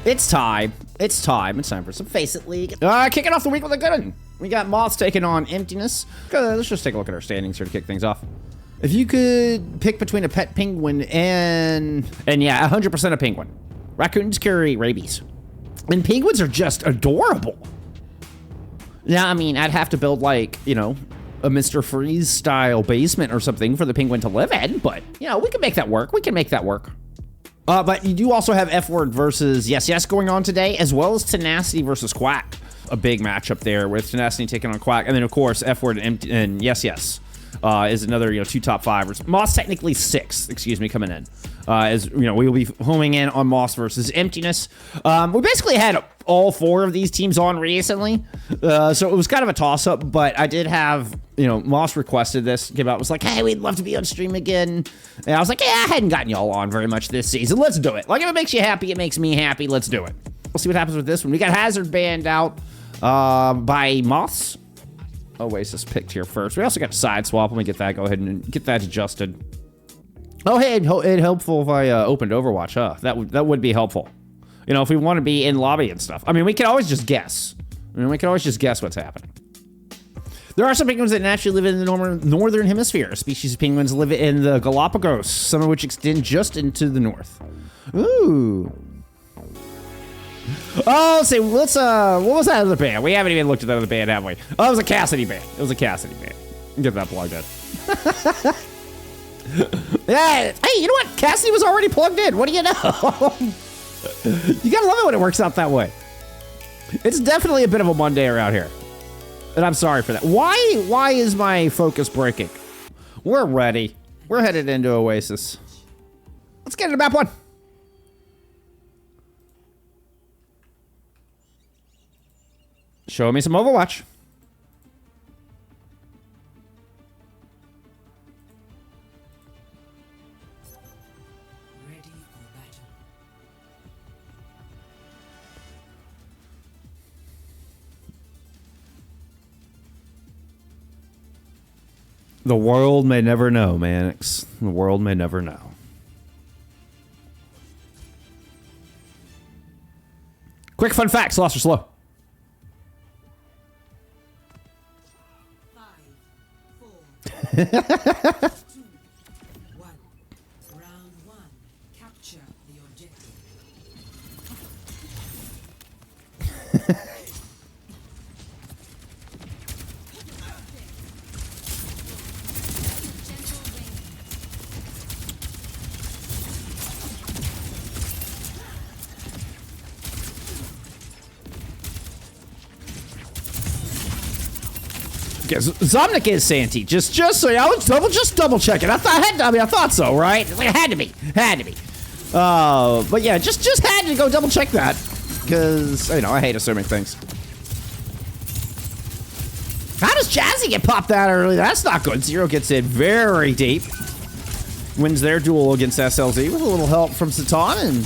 It's time. It's time. It's time for some FACEIT League. Kicking off the week with a good one. We got Moths taking on Emptiness. Let's just take a look at our standings here to kick things off. If you could pick between a pet penguin and yeah, 100% a penguin. Raccoons carry rabies. And penguins are just adorable. Yeah, I mean, I'd have to build like, you know, a Mr. Freeze style basement or something for the penguin to live in, but, you know, we can make that work. We can make that work. But you do also have F-Word versus Yes Yes going on today, as well as Tenacity versus Quack. A big matchup there with Tenacity taking on Quack. And then, of course, F-Word and Yes Yes is another, you know, 2 top 5ers. Moths technically 6, excuse me, coming in. As, you know, we will be homing in on Moths versus Emptiness. We basically had all 4 of these teams on recently. So it was kind of a toss-up, but I did have, you know, Moths requested this. Came out, was like, hey, we'd love to be on stream again. And I was like, yeah, I hadn't gotten y'all on very much this season. Let's do it. Like, if it makes you happy, it makes me happy. Let's do it. We'll see what happens with this one. We got Hazard banned out by Moths. Oasis picked here first. We also got a side swap. Let me get that. Go ahead and get that adjusted. Oh, hey, it'd helpful if I opened Overwatch, huh? That would be helpful. You know, if we want to be in lobby and stuff. I mean, we can always just guess. I mean, we can always just guess what's happening. There are some penguins that naturally live in the northern hemisphere. Species of penguins live in the Galapagos, some of which extend just into the north. Ooh. Oh, let's see. What was that other band? We haven't even looked at that other band, have we? Oh, it was a Cassidy band. It was a Cassidy band. Get that plugged in. Yeah. Hey, you know what? Cassidy was already plugged in. What do you know? You gotta love it when it works out that way. It's definitely a bit of a Monday around here. And I'm sorry for that. Why is my focus breaking? We're ready. We're headed into Oasis. Let's get into map 1. Show me some Overwatch. Ready for battle. The world may never know, Mannix. The world may never know. Quick fun facts, lost or slow. 5, 4, 2, 1. Round 1. Capture the objective. Okay, Zomnik is Santi. Just so I was double checking. I thought so, right? It had to be. But yeah, just had to go double check that because you know I hate assuming things. How does Jazzy get popped that early? That's not good. Zero gets in very deep. Wins their duel against SLZ with a little help from Satan, and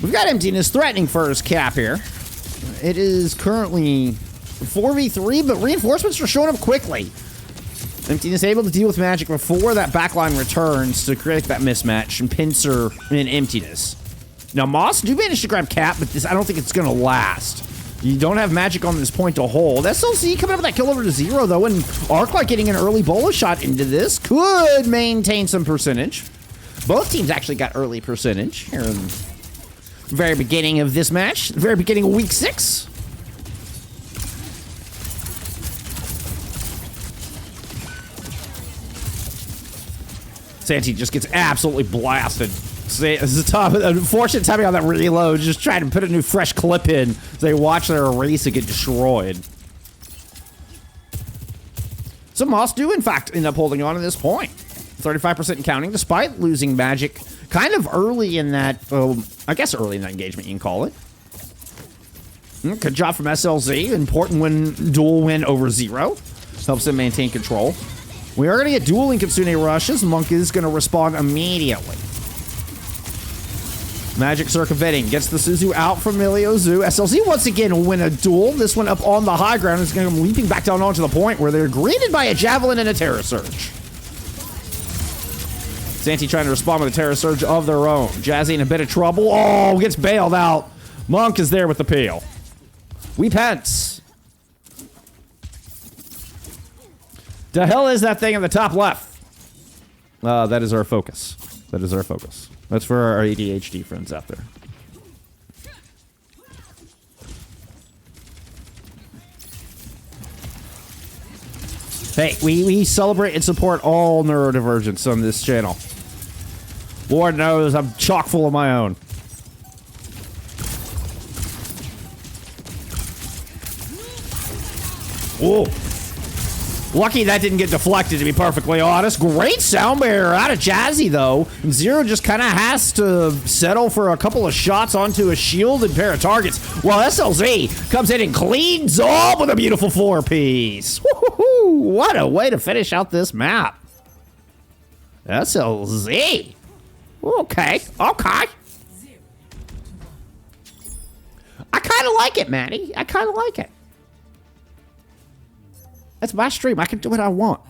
we've got Emptiness threatening for his cap here. It is currently 4v3, but reinforcements are showing up quickly. Emptiness able to deal with magic before that backline returns to create that mismatch and pincer in Emptiness. Now, Moss do manage to grab cap, but I don't think it's going to last. You don't have magic on this point to hold. SLC coming up with that kill over to 0, though, and Arclight getting an early bolo shot into this could maintain some percentage. Both teams actually got early percentage here in the very beginning of this match, the very beginning of week 6. Santi just gets absolutely blasted. It's a tough, unfortunate timing on that reload. Just trying to put a new fresh clip in as they watch their erase and get destroyed. So Moss do, in fact, end up holding on at this point. 35% and counting, despite losing magic kind of early in that, I guess early in that engagement, you can call it. Good job from SLZ. Important duel win over 0. Helps them maintain control. We are going to get dueling Kitsune rushes. Monk is going to respond immediately. Magic circumventing. Gets the Suzu out from Ilios. SLZ once again will win a duel. This one up on the high ground is going to come leaping back down onto the point where they're greeted by a Javelin and a Terror Surge. Santi trying to respond with a terror surge of their own. Jazzy in a bit of trouble. Oh, gets bailed out. Monk is there with the peel. We pence. The hell is that thing in the top left? That is our focus. That is our focus. That's for our ADHD friends out there. Hey, we celebrate and support all neurodivergence on this channel. Lord knows I'm chock full of my own. Whoa. Lucky that didn't get deflected, to be perfectly honest. Great sound barrier out of Jazzy, though. And Zero just kind of has to settle for a couple of shots onto a shielded pair of targets. While SLZ comes in and cleans up with a beautiful 4-piece. Woohoo! What a way to finish out this map. SLZ. Okay. Okay. I kind of like it, Manny. I kind of like it. That's my stream. I can do what I want.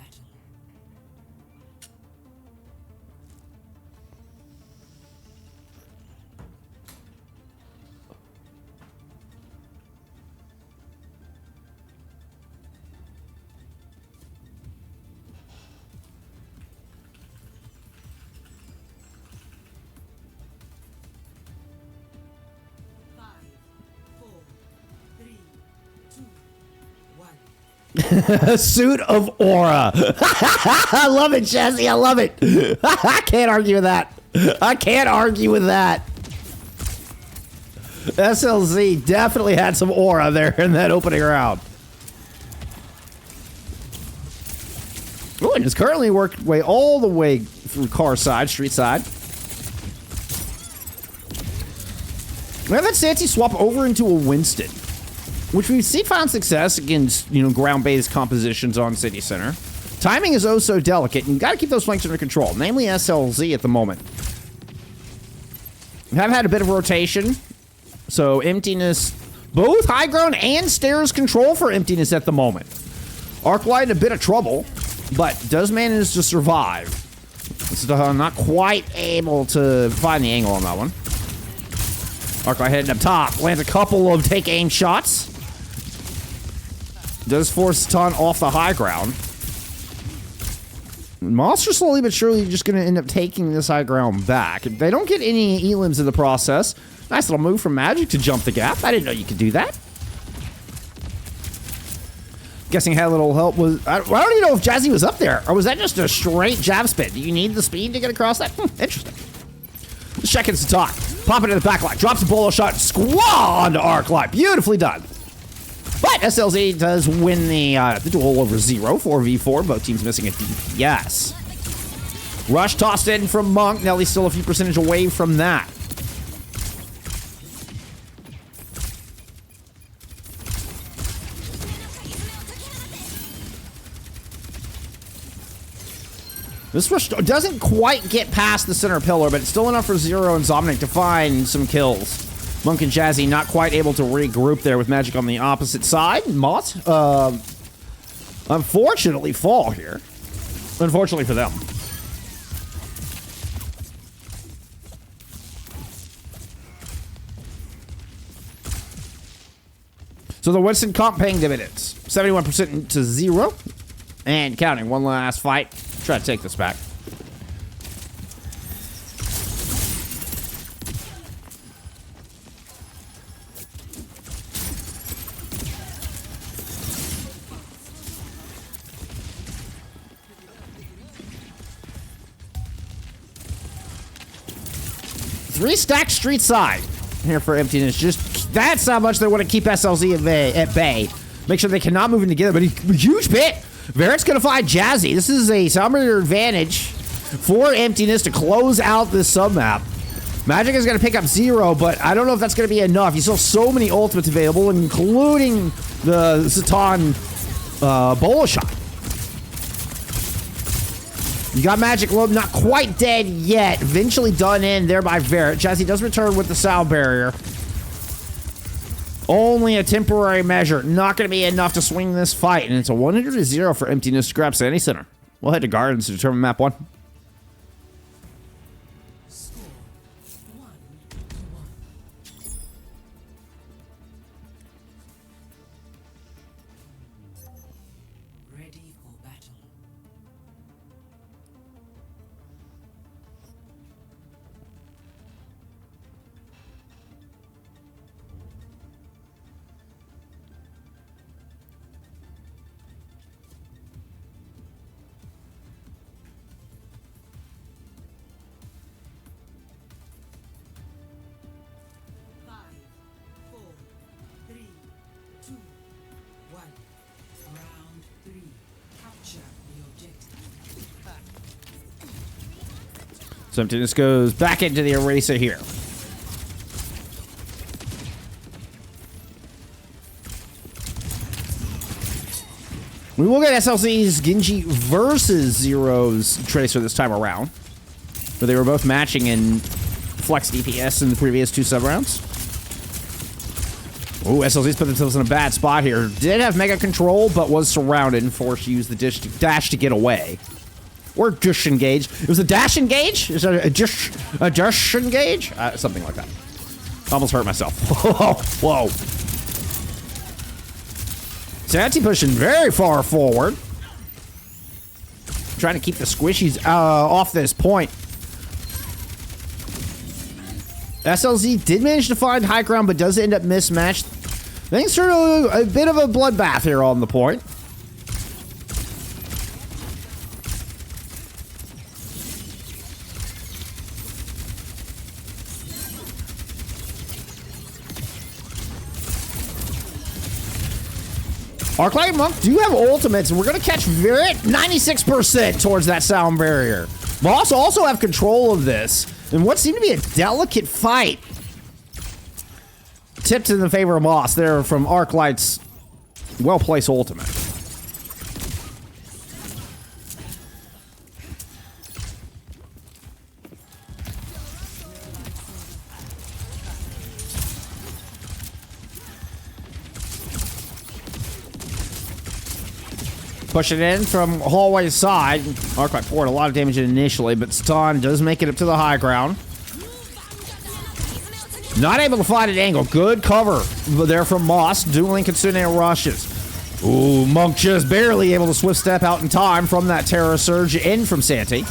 Suit of aura. I love it, Jesse. I love it. I can't argue with that. I can't argue with that. SLZ definitely had some aura there in that opening round. Oh, and it's currently worked way all the way through car side, street side. We have that Santi swap over into a Winston, which we've seen found success against, ground-based compositions on City Center. Timing is oh so delicate, and you got to keep those flanks under control, namely SLZ at the moment. We have had a bit of rotation, so Emptiness, both high ground and stairs control for Emptiness at the moment. Arclight in a bit of trouble, but does manage to survive. It's not quite able to find the angle on that one. Arclight heading up top, lands a couple of take-aim shots. Does force Ton off the high ground. Moths are slowly but surely just going to end up taking this high ground back. They don't get any elims in the process. Nice little move from Magic to jump the gap. I didn't know you could do that. Guessing had a little help with... I don't even know if Jazzy was up there, or was that just a straight jab spin? Do you need the speed to get across that? Interesting. Let's check into the top. Pop it in the back line. Drops a bolo shot. Squaw onto Arclight. Beautifully done. But SLZ does win the duel over Zero, 4v4. Both teams missing a DPS. Rush tossed in from Monk. Nelly's still a few percentage away from that. This rush doesn't quite get past the center pillar, but it's still enough for Zero and Zomnic to find some kills. Monk and Jazzy not quite able to regroup there with Magic on the opposite side. Moths, unfortunately, fall here. Unfortunately for them. So the Winston comp paying dividends. 71% to 0. And counting. One last fight. Try to take this back. Three stacked street side here for Emptiness. Just that's how much they want to keep SLZ at bay. Make sure they cannot move in together, but huge pit. Verrett's going to find Jazzy. This is a summoner advantage for Emptiness to close out this sub-map. Magic is going to pick up Zero, but I don't know if that's going to be enough. You still have so many ultimates available, including the Satan Bolo shot. You got Magic Lobe, not quite dead yet. Eventually done in there by Verrett. Jazzy does return with the sound barrier. Only a temporary measure. Not going to be enough to swing this fight. And it's a 100-0 for Emptiness to grab Sandy Center. We'll head to Gardens to determine map 1. So Emptiness goes back into the eraser here. We will get SLC's Genji versus Zero's Tracer this time around, where they were both matching in flex DPS in the previous 2 sub-rounds. Ooh, SLC's put themselves in a bad spot here. Did have mega control, but was surrounded and forced to use the dash to get away. Or dash engage. It was a dash engage? Is that a dash engage? Something like that. Almost hurt myself. Whoa. Santi pushing very far forward. Trying to keep the squishies off this point. SLZ did manage to find high ground, but does end up mismatched. Things turn a bit of a bloodbath here on the point. Arclight Monk do have ultimates, and we're going to catch Virit 96% towards that sound barrier. Moths also have control of this, and what seemed to be a delicate fight tipped in the favor of Moths there from Arclight's well-placed ultimate. Pushing in from hallway side. Arclight poured a lot of damage initially, but Satan does make it up to the high ground. Not able to find an angle. Good cover there from Moths. Dueling Kitsune rushes. Ooh, Monk just barely able to swift step out in time from that Terror Surge in from Santi.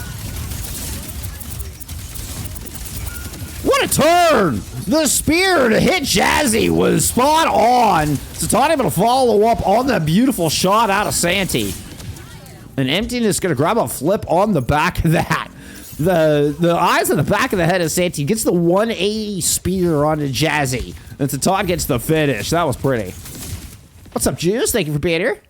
What a turn! The spear to hit Jazzy was spot on. Satan able to follow up on that beautiful shot out of Santi. And Emptiness gonna grab a flip on the back of that. The eyes on the back of the head of Santi gets the 180 spear onto Jazzy. And Satan gets the finish. That was pretty. What's up, Juice? Thank you for being here.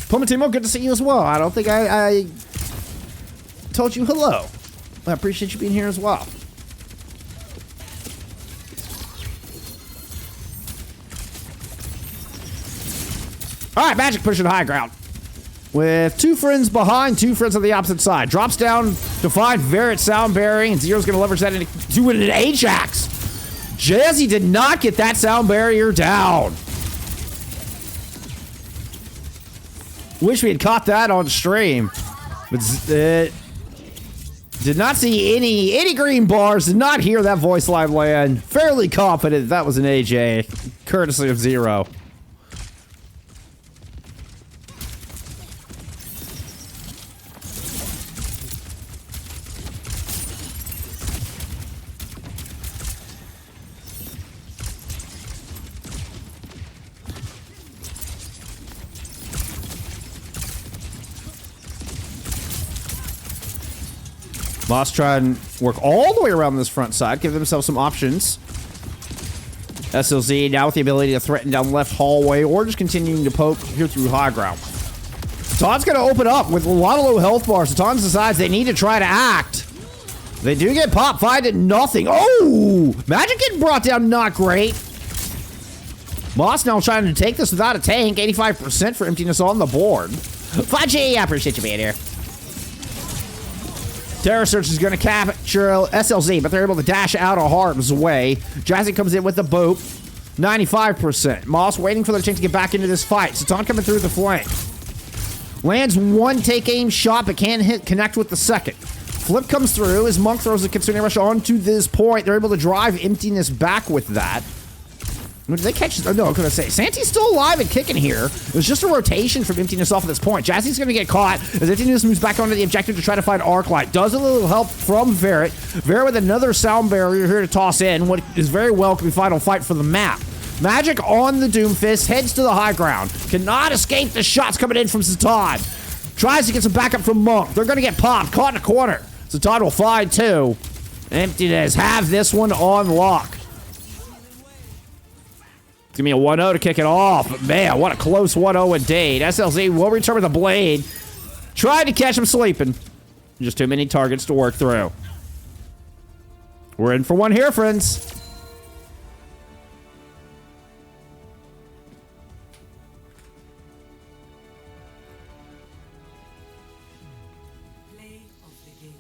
Pomatimo, good to see you as well. I don't think I told you hello. I appreciate you being here as well. All right, Magic pushing high ground. With 2 friends behind, 2 friends on the opposite side. Drops down to find Virit sound bearing, and Zero's gonna leverage that into an Ajax. Jazzy did not get that sound barrier down. Wish we had caught that on stream. But did not see any green bars, did not hear that voice line land. Fairly confident that was an AJ, courtesy of Zero. Moths try and work all the way around this front side, give themselves some options. SLZ now with the ability to threaten down the left hallway or just continuing to poke here through high ground. Satan's going to open up with a lot of low health bars. Satan decides they need to try to act. They do get popped, 5-0. Oh! Magic getting brought down, not great. Moths now trying to take this without a tank. 85% for Emptiness on the board. Fudgy, I appreciate you being here. Terror Search is going to capture SLZ, but they're able to dash out of harm's way. Jazzy comes in with the boop. 95%. Moths waiting for their chance to get back into this fight. Satan coming through the flank. Lands 1 take aim shot, but can't connect with the second. Flip comes through as Monk throws the Kitsune Rush onto this point. They're able to drive Emptiness back with that. Did they catch? Oh, no, I was going to say, Santi's still alive and kicking here. It was just a rotation from Emptiness off at this point. Jazzy's going to get caught as Emptiness moves back onto the objective to try to find Arclight. Does a little help from Virit. Virit with another sound barrier here to toss in what is very welcome final fight for the map. Magic on the Doomfist, heads to the high ground. Cannot escape the shots coming in from Satan. Tries to get some backup from Monk. They're going to get popped, caught in a corner. Satan will find 2. Emptiness have this one on lock. Give me a 1-0 to kick it off. But man, what a close 1-0 indeed. SLZ will return with a blade. Tried to catch him sleeping. Just too many targets to work through. We're in for one here, friends. Play of the game.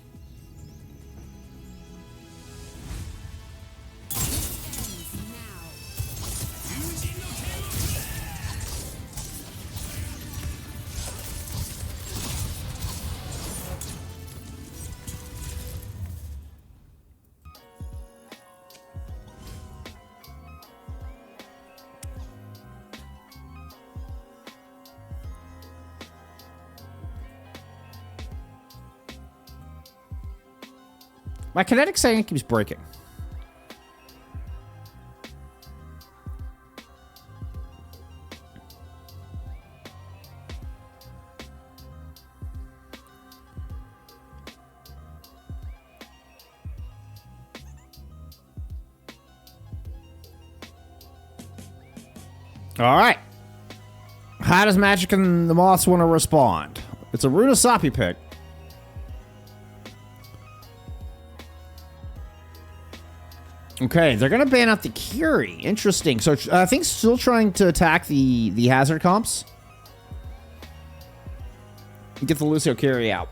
My kinetic saying keeps breaking. All right. How does Magic and the Moths want to respond? It's a Runasapi pick. Okay, they're gonna ban out the Curie. Interesting. So I think still trying to attack the hazard comps. Get the Lucio Curie out.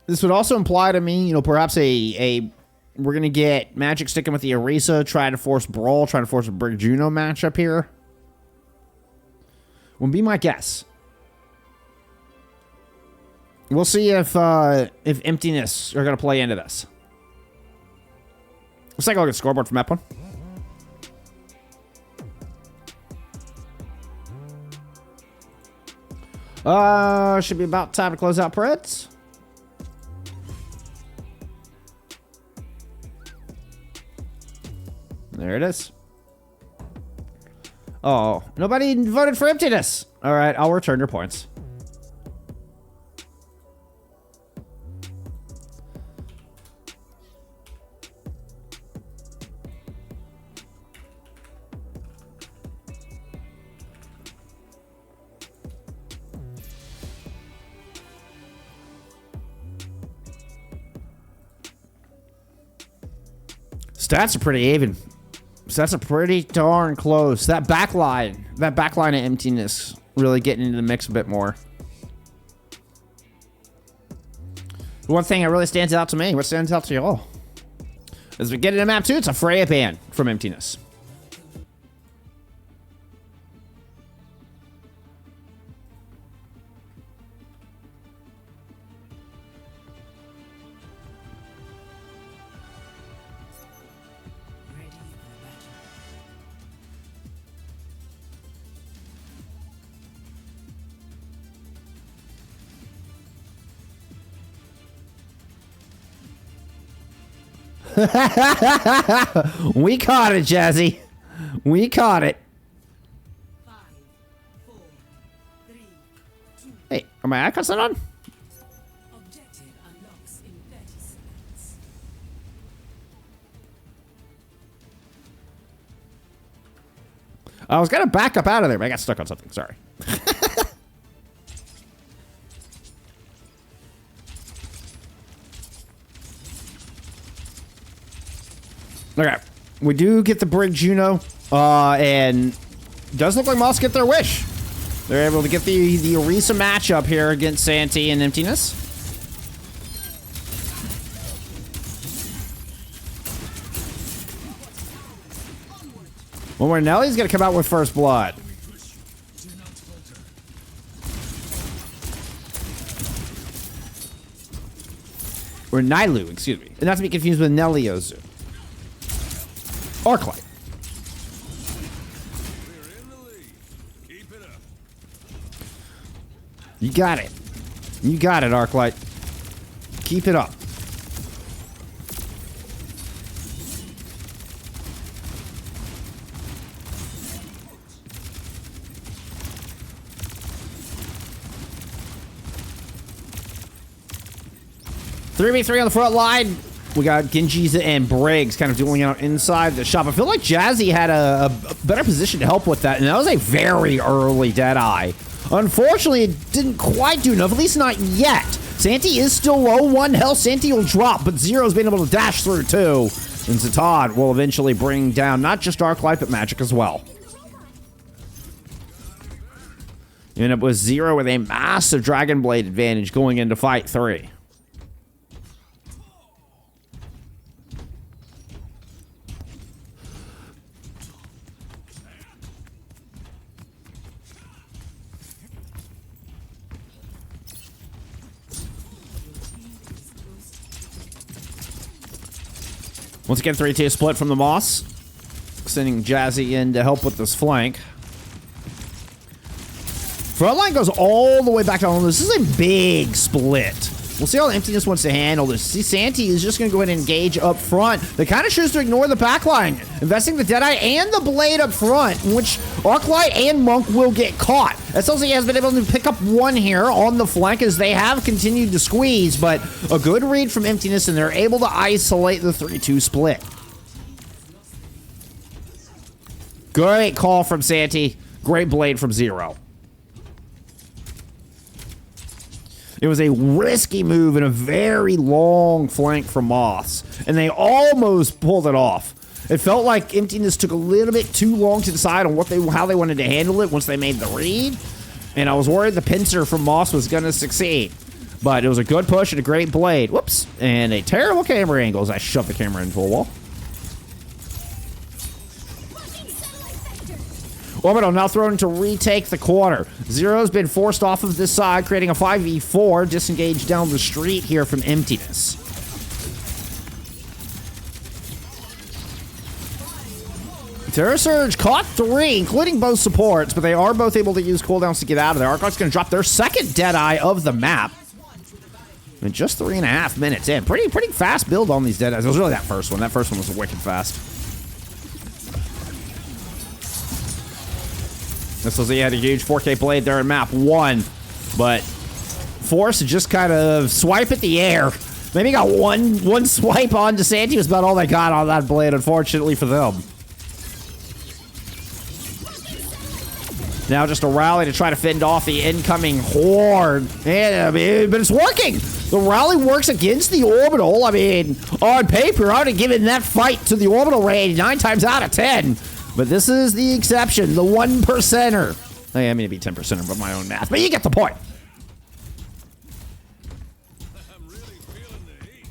This would also imply to me, you know, perhaps we're gonna get Magic sticking with the Orisa, trying to force Brawl, trying to force a Brig Juno matchup here. Would be my guess. We'll see if Emptiness are going to play into this. Let's take a look at the scoreboard from that one. Should be about time to close out Preds. There it is. Oh, nobody voted for Emptiness. All right, I'll return your points. Stats are pretty even. Stats are pretty darn close. That backline of Emptiness really getting into the mix a bit more. One thing that really stands out to me, what stands out to y'all? As we get into map 2, it's a Freya ban from Emptiness. Ready for battle. We caught it, Jazzy. We caught it. 5, 4, 3, 2. Hey, are my icons not on? Objective unlocks in 30 seconds. I was gonna back up out of there, but I got stuck on something. Sorry. Okay, we do get the Brig Juno, and does look like Moths get their wish. They're able to get the Orisa matchup here against Santee and Emptiness. Well, where Nelly's gonna come out with first blood. Or Nailu, excuse me. And not to be confused with Neliozu. Arclight. You got it. You got it, Arclight. Keep it up. Three v 3 on the front line. We got Genji's and Briggs kind of dueling out inside the shop. I feel like Jazzy had a better position to help with that, and that was a very early Deadeye. Unfortunately, it didn't quite do enough, at least not yet. Santi is still low 1 health. Santi will drop, but Zero's been able to dash through too. And Zatad will eventually bring down not just Arclight, but Magic as well. And it was Zero with a massive Dragon Blade advantage going into fight 3. Once again, 3-2 split from the Moths. Sending Jazzy in to help with this flank. Frontline goes all the way back down. This is a big split. We'll see how Emptiness wants to handle this. See, Santi is just going to go ahead and engage up front. They kind of choose to ignore the backline, investing the Deadeye and the Blade up front, in which Arclight and Monk will get caught. SLZ has been able to pick up 1 here on the flank as they have continued to squeeze, but a good read from Emptiness, and they're able to isolate the 3-2 split. Great call from Santi. Great Blade from Zero. It was a risky move and a very long flank from Moths, and they almost pulled it off. It felt like Emptiness took a little bit too long to decide on how they wanted to handle it once they made the read, and I was worried the pincer from Moths was going to succeed. But it was a good push and a great blade. Whoops. And a terrible camera angle as I shoved the camera into a wall. Orbital now thrown to retake the corner. Zero's been forced off of this side, creating a 5v4. Disengaged down the street here from Emptiness. Terror Surge caught 3, including both supports, but they are both able to use cooldowns to get out of there. Arclight's going to drop their second Deadeye of the map. In just 3.5 minutes in. Pretty fast build on these Deadeyes. It was really that first one. That first one was wicked fast. This was, he had a huge 4K blade there in map 1, but Force just kind of swipe at the air. Maybe got one swipe on DeSanti was about all they got on that blade, unfortunately for them. Now just a rally to try to fend off the incoming horde. And, but it's working. The rally works against the Orbital. I mean, on paper, I would have given that fight to the Orbital raid 9 times out of 10. But this is the exception, the 1%er. I mean, it'd be 10%er, but my own math. But you get the point. I'm really feeling the heat.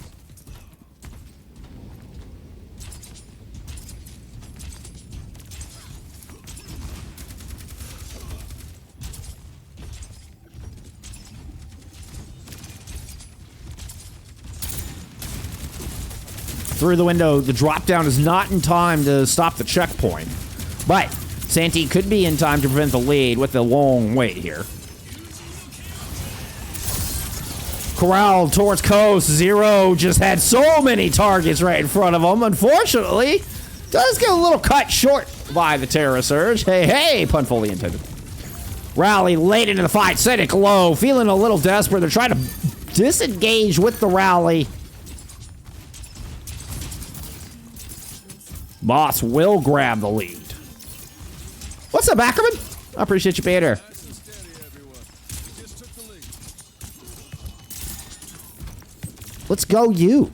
Through the window, the drop down is not in time to stop the checkpoint. But Santi could be in time to prevent the lead with the long wait here. Corral towards coast. Zero just had so many targets right in front of him. Unfortunately, does get a little cut short by the Terror Surge. Hey, pun fully intended. Rally late into the fight. Cynic low, feeling a little desperate. They're trying to disengage with the rally. Moths will grab the lead. What's up, Ackerman? I appreciate you being here. Nice and steady, everyone. We just took the lead. Let's go, you.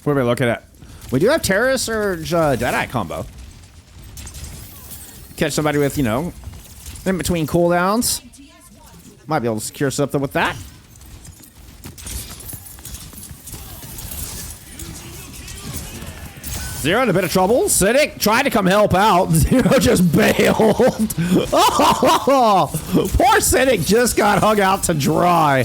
What are we looking at? We do have Terror Surge Deadeye combo. Catch somebody with, you know, in between cooldowns. Might be able to secure something with that. Zero in a bit of trouble. Cynic tried to come help out. Zero just bailed. Oh, poor Cynic just got hung out to dry.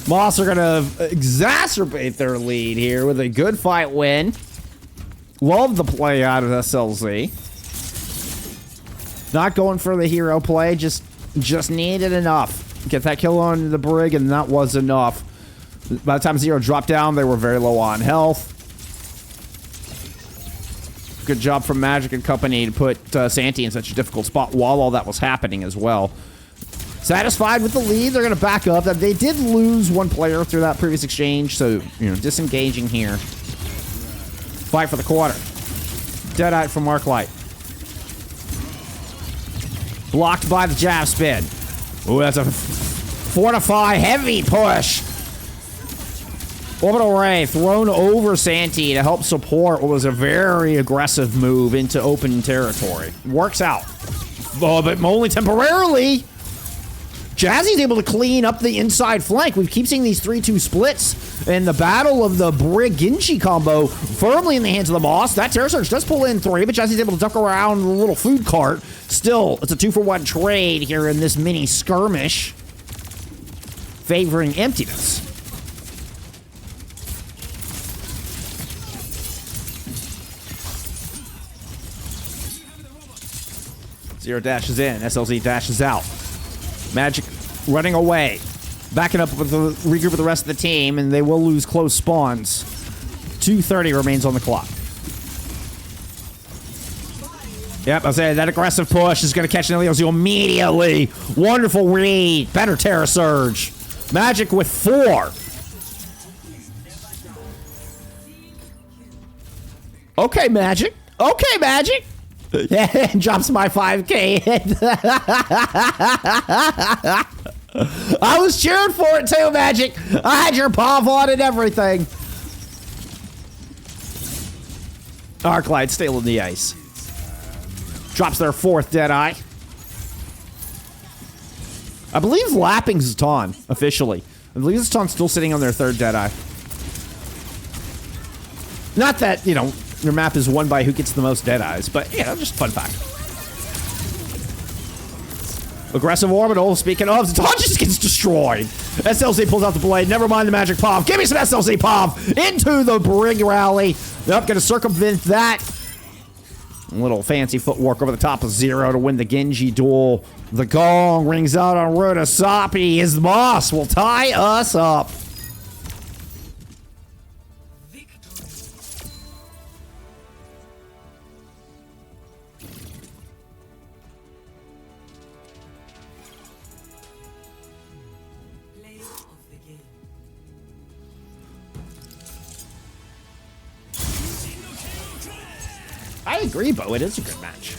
Moths are going to exacerbate their lead here with a good fight win. Love the play out of SLZ. Not going for the hero play, just needed enough. Get that kill on the Brig, and that was enough. By the time Zero dropped down, they were very low on health. Good job from Magic and company to put Santi in such a difficult spot while all that was happening as well. Satisfied with the lead, they're going to back up. They did lose one player through that previous exchange, so, you know, disengaging here. Fight for the quarter. Deadeye from Arclight. Blocked by the jab spin. Ooh, that's a fortify heavy push. Orbital Ray thrown over Santi to help support what was a very aggressive move into open territory. Works out. Oh, but only temporarily. Jazzy's able to clean up the inside flank. We keep seeing these 3-2 splits, and the battle of the Brig Ginchi combo firmly in the hands of the Moths. That Terror Surge does pull in 3, but Jazzy's able to duck around the little food cart. Still, it's a 2-for-1 trade here in this mini skirmish, favoring Emptiness. Zero dashes in, SLZ dashes out. Magic running away. Backing up with the regroup with the rest of the team, and they will lose close spawns. 2:30 remains on the clock. Yep, I was saying that aggressive push is going to catch Ilios immediately. Wonderful read. Better Terror Surge. Magic with 4. Okay, Magic. Okay, Magic. Yeah, drops my 5K. I was cheering for it too, Magic. I had your paw on and everything. Arclight still in the ice. Drops their 4th Deadeye. I believe Lapping's Ton, officially. I believe this Ton's still sitting on their 3rd Deadeye. Not that, you know, your map is won by who gets the most Deadeyes, but, you know, just fun fact. Aggressive orbital, speaking of, Ton just gets destroyed. SLZ pulls out the blade, never mind the magic POV. Give me some SLZ POV into the Brig rally. Yep, gonna circumvent that. A little fancy footwork over the top of Zero to win the Genji duel. The gong rings out on Runasapi. His Moss will tie us up. I agree, Bo. It is a good match.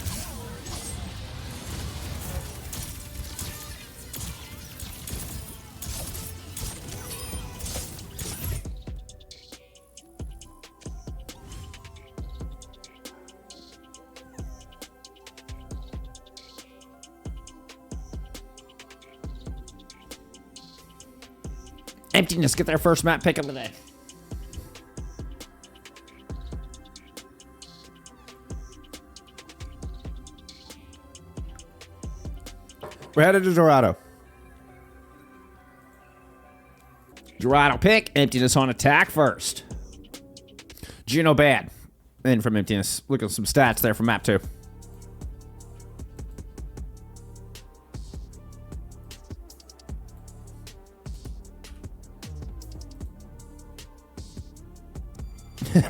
Emptiness get their first map pick of the day. We're headed to Dorado. Dorado pick. Emptiness on attack first. Juno bad. And from Emptiness. Look at some stats there from map 2.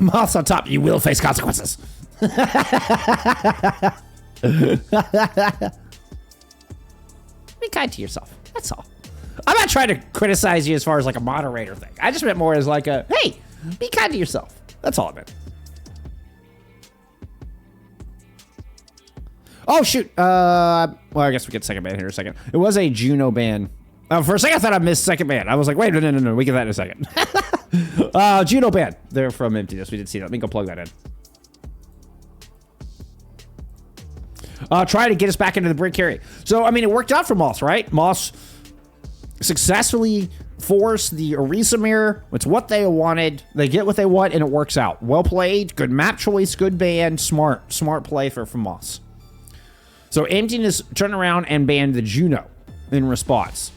Moths on top. You will face consequences. Be kind to yourself. That's all. I'm not trying to criticize you as far as like a moderator thing. I just meant more as like a, hey, be kind to yourself. That's all I meant. Oh, shoot. Well, I guess we get second ban here in a second. It was a Juno ban. For a second, I thought I missed second ban. I was like, wait, no. We get that in a second. Juno ban. They're from Emptiness. We did see that. Let me go plug that in. Try to get us back into the Brig carry. So, I mean, it worked out for Moths, right? Moths successfully forced the Orisa mirror. It's what they wanted. They get what they want, and it works out. Well played. Good map choice. Good ban. Smart play from Moths. So, Emptiness turned around and banned the Juno in response.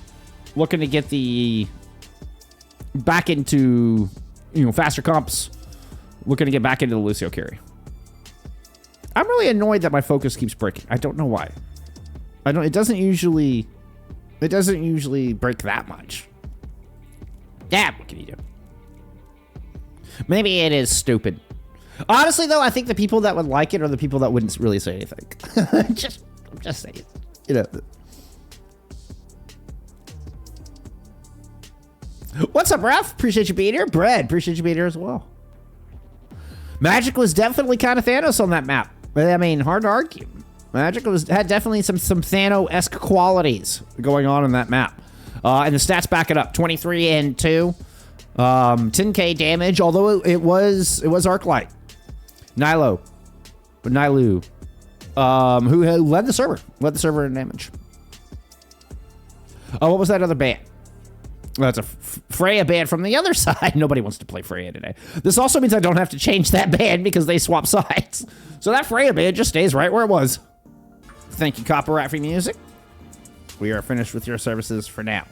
Looking to get the back into, you know, faster comps. Looking to get back into the Lucio carry. I'm really annoyed that my focus keeps breaking. I don't know why. It doesn't usually break that much. Yeah, what can you do? Maybe it is stupid. Honestly, though, I think the people that would like it are the people that wouldn't really say anything. I'm just saying, you know. What's up, Ralph? Appreciate you being here. Brad, appreciate you being here as well. Magic was definitely kind of Thanos on that map. I mean, hard to argue. Magic had definitely some Thanos-esque qualities going on in that map. And the stats back it up. 23 and 2. 10k damage, although it was Arclight. Nilu, who had led the server in damage. Oh, what was that other ban? That's a Freya ban from the other side. Nobody wants to play Freya today. This also means I don't have to change that ban because they swap sides. So that Freya ban just stays right where it was. Thank you, Copper Rat, for music. We are finished with your services for now.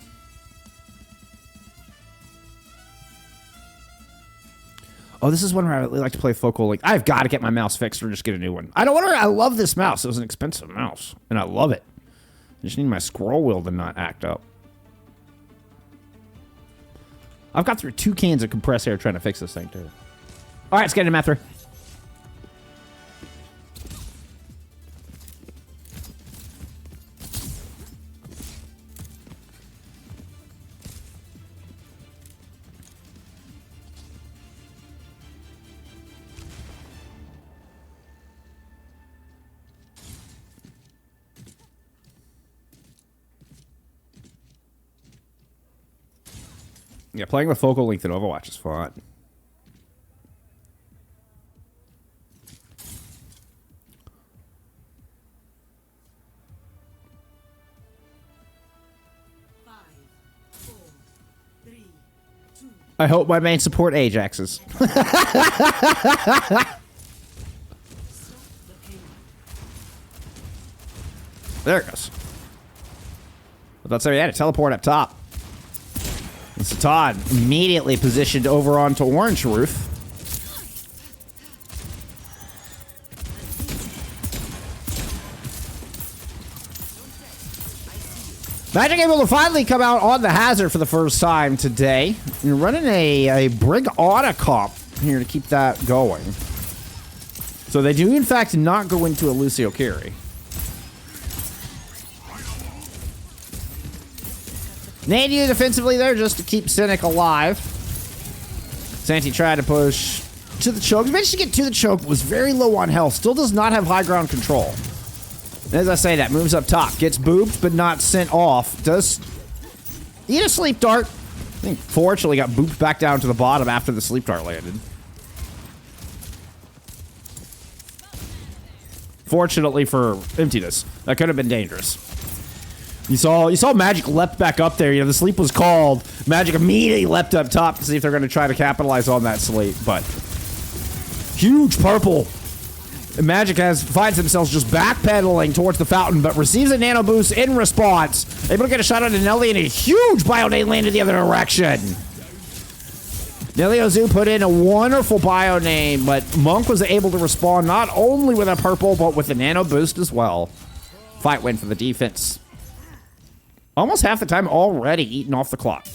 Oh, this is one where I really like to play Focal Link. I've got to get my mouse fixed or just get a new one. I don't want to. I love this mouse. It was an expensive mouse, and I love it. I just need my scroll wheel to not act up. I've got through 2 cans of compressed air trying to fix this thing, too. All right, let's get into map 3. Yeah, playing with focal length in Overwatch is fun. I hope my main support Ajaxes. There it goes. But that's how we had it. Teleport up top. And Satan immediately positioned over onto Orange Roof. Magic able to finally come out on the hazard for the first time today. You're running a Brig Auto comp here to keep that going. So they do, in fact, not go into a Lucio carry. Nadia defensively there just to keep Cynic alive. Santi tried to push to the choke. Managed to get to the choke, was very low on health. Still does not have high ground control. As I say that, moves up top. Gets booped, but not sent off. Does eat a sleep dart. I think fortunately got booped back down to the bottom after the sleep dart landed. Fortunately for Emptiness. That could have been dangerous. You saw Magic leapt back up there. You know, the sleep was called. Magic immediately leapt up top to see if they're going to try to capitalize on that sleep, but huge purple. And Magic finds themselves just backpedaling towards the fountain, but receives a nano boost in response. Able to get a shot on Nelly, and a huge Bionade landed the other direction. Neliozu put in a wonderful Bionade, but Monk was able to respond not only with a purple, but with a nano boost as well. Fight win for the defense. Almost half the time already eaten off the clock.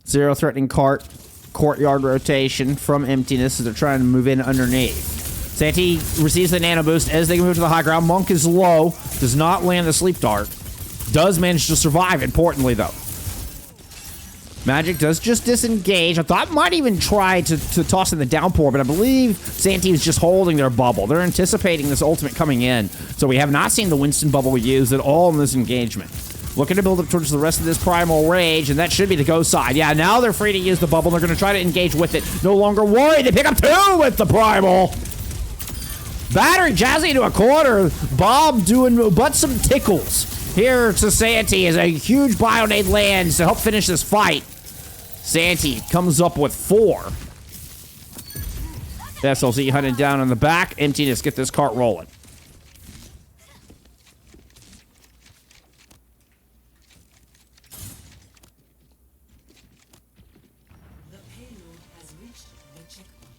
Zero threatening courtyard rotation from Emptiness as they're trying to move in underneath. Santi receives the nano boost as they move to the high ground. Monk is low, does not land the sleep dart. Does manage to survive, importantly, though. Magic does just disengage. I thought might even try to toss in the downpour, but I believe Santi is just holding their bubble. They're anticipating this ultimate coming in, so we have not seen the Winston bubble used at all in this engagement. Looking to build up towards the rest of this Primal Rage, and that should be the go side. Yeah, now they're free to use the bubble. They're going to try to engage with it. No longer worried. They pick up 2 with the Primal. Battering Jazzy into a corner. Bob doing but some tickles. Here to Santi as a huge Bionade lands to help finish this fight. Santi comes up with 4. SLZ hunted down on the back. Emptiness, get this cart rolling. The payload has reached the checkpoint.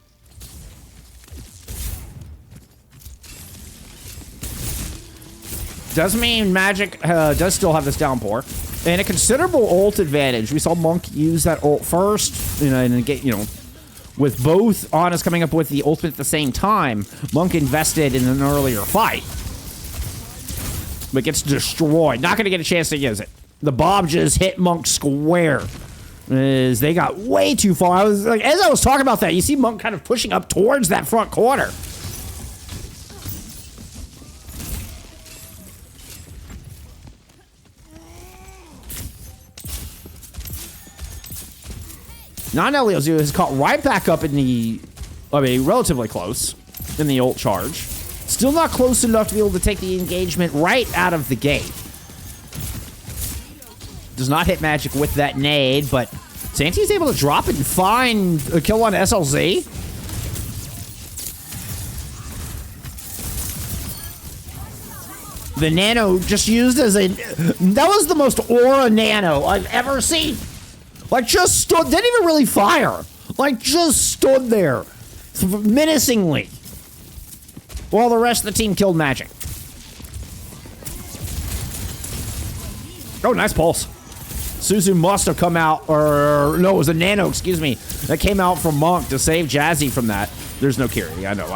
Doesn't mean Magic does still have this downpour. And a considerable ult advantage. We saw Monk use that ult first, and get, with both Honest coming up with the ultimate at the same time, Monk invested in an earlier fight. But gets destroyed. Not going to get a chance to use it. The Bob just hit Monk square. As they got way too far. As I was talking about that, you see Monk kind of pushing up towards that front corner. Non-Ilios is caught right back up in the, relatively close in the ult charge. Still not close enough to be able to take the engagement right out of the gate. Does not hit Magic with that nade, but Santi's able to drop and find a kill on SLZ. The nano just used as a... That was the most aura nano I've ever seen. Just stood, didn't even really fire. Just stood there menacingly while the rest of the team killed Magic. Oh, nice pulse. Suzu must have come out, or no, it was a nano, excuse me, that came out from Monk to save Jazzy from that. There's no Kiri. I know.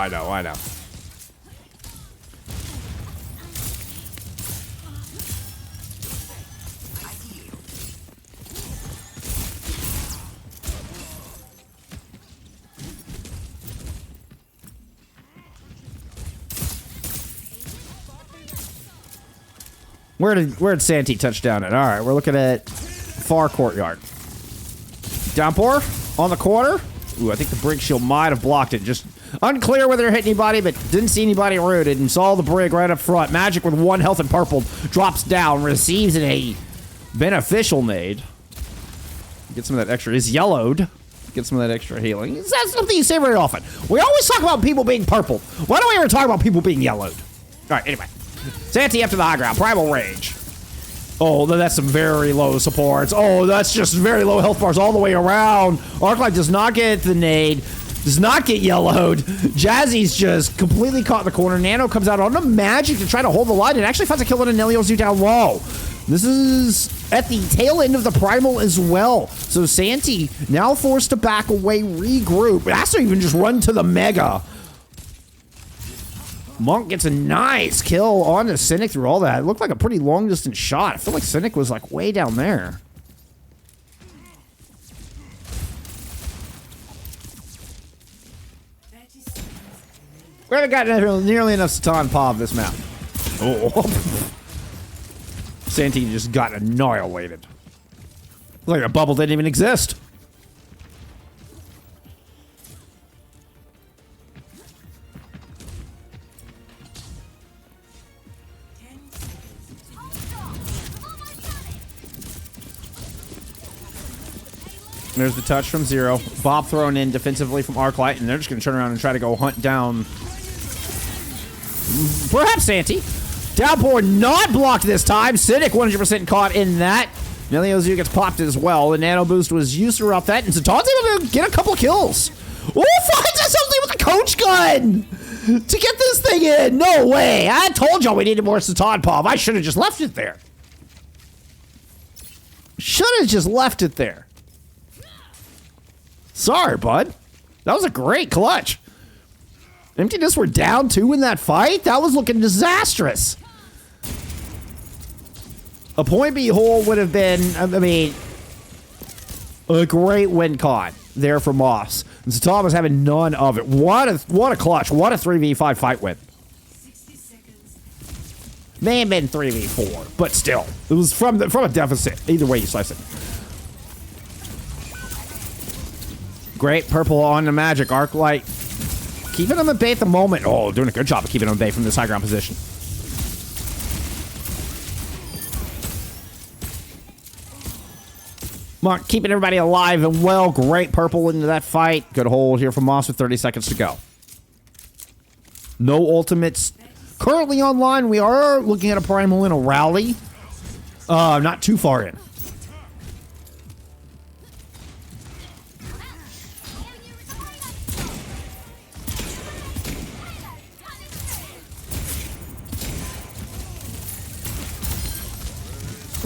Where did Santi touch down at? All right, we're looking at far courtyard. Downpour on the corner. Ooh, I think the Brig shield might have blocked it. Just unclear whether it hit anybody, but didn't see anybody rooted and saw the Brig right up front. Magic with 1 health and purple drops down, receives a beneficial nade. Get some of that extra. Is yellowed. Get some of that extra healing. That's something you say very often. We always talk about people being purple. Why don't we ever talk about people being yellowed? All right, anyway. Santi up to the high ground. Primal Rage. Oh, that's some very low supports. Oh, that's just very low health bars all the way around. Arclight does not get the nade. Does not get yellowed. Jazzy's just completely caught in the corner. Nano comes out on the Magic to try to hold the line and actually finds a kill on Ilios down low. This is at the tail end of the Primal as well. So Santi now forced to back away, regroup. It has to even just run to the Mega. Monk gets a nice kill on the Cynic through all that. It looked like a pretty long distance shot. I feel like Cynic was way down there. We haven't gotten nearly enough Satan Pov this map. Oh. Santi just got annihilated. Like a bubble didn't even exist. There's the touch from Zero. Bob thrown in defensively from Arclight, and they're just going to turn around and try to go hunt down perhaps Santi. Downpour not blocked this time. Cynic 100% caught in that. Ilios gets popped as well. The nano boost was used throughout that, and Satan's able to get a couple kills. Oh, finds us something with a coach gun to get this thing in. No way. I told y'all we needed more Satan Pov. I should have just left it there. Should have just left it there. Sorry, bud. That was a great clutch. Emptiness were down 2 in that fight. That was looking disastrous. A point B hole would have been, a great win con there for Moths. And Satan was having none of it. What a clutch. What a 3v5 fight win. 60 seconds. May have been 3v4, but still. It was from a deficit. Either way you slice it. Great purple on the Magic. Arclight keeping him at bay at the moment. Oh, doing a good job of keeping him at bay from this high ground position. Monk keeping everybody alive and well. Great purple into that fight. Good hold here from Moss with 30 seconds to go. No ultimates currently online. We are looking at a Primal in a rally. Not too far in.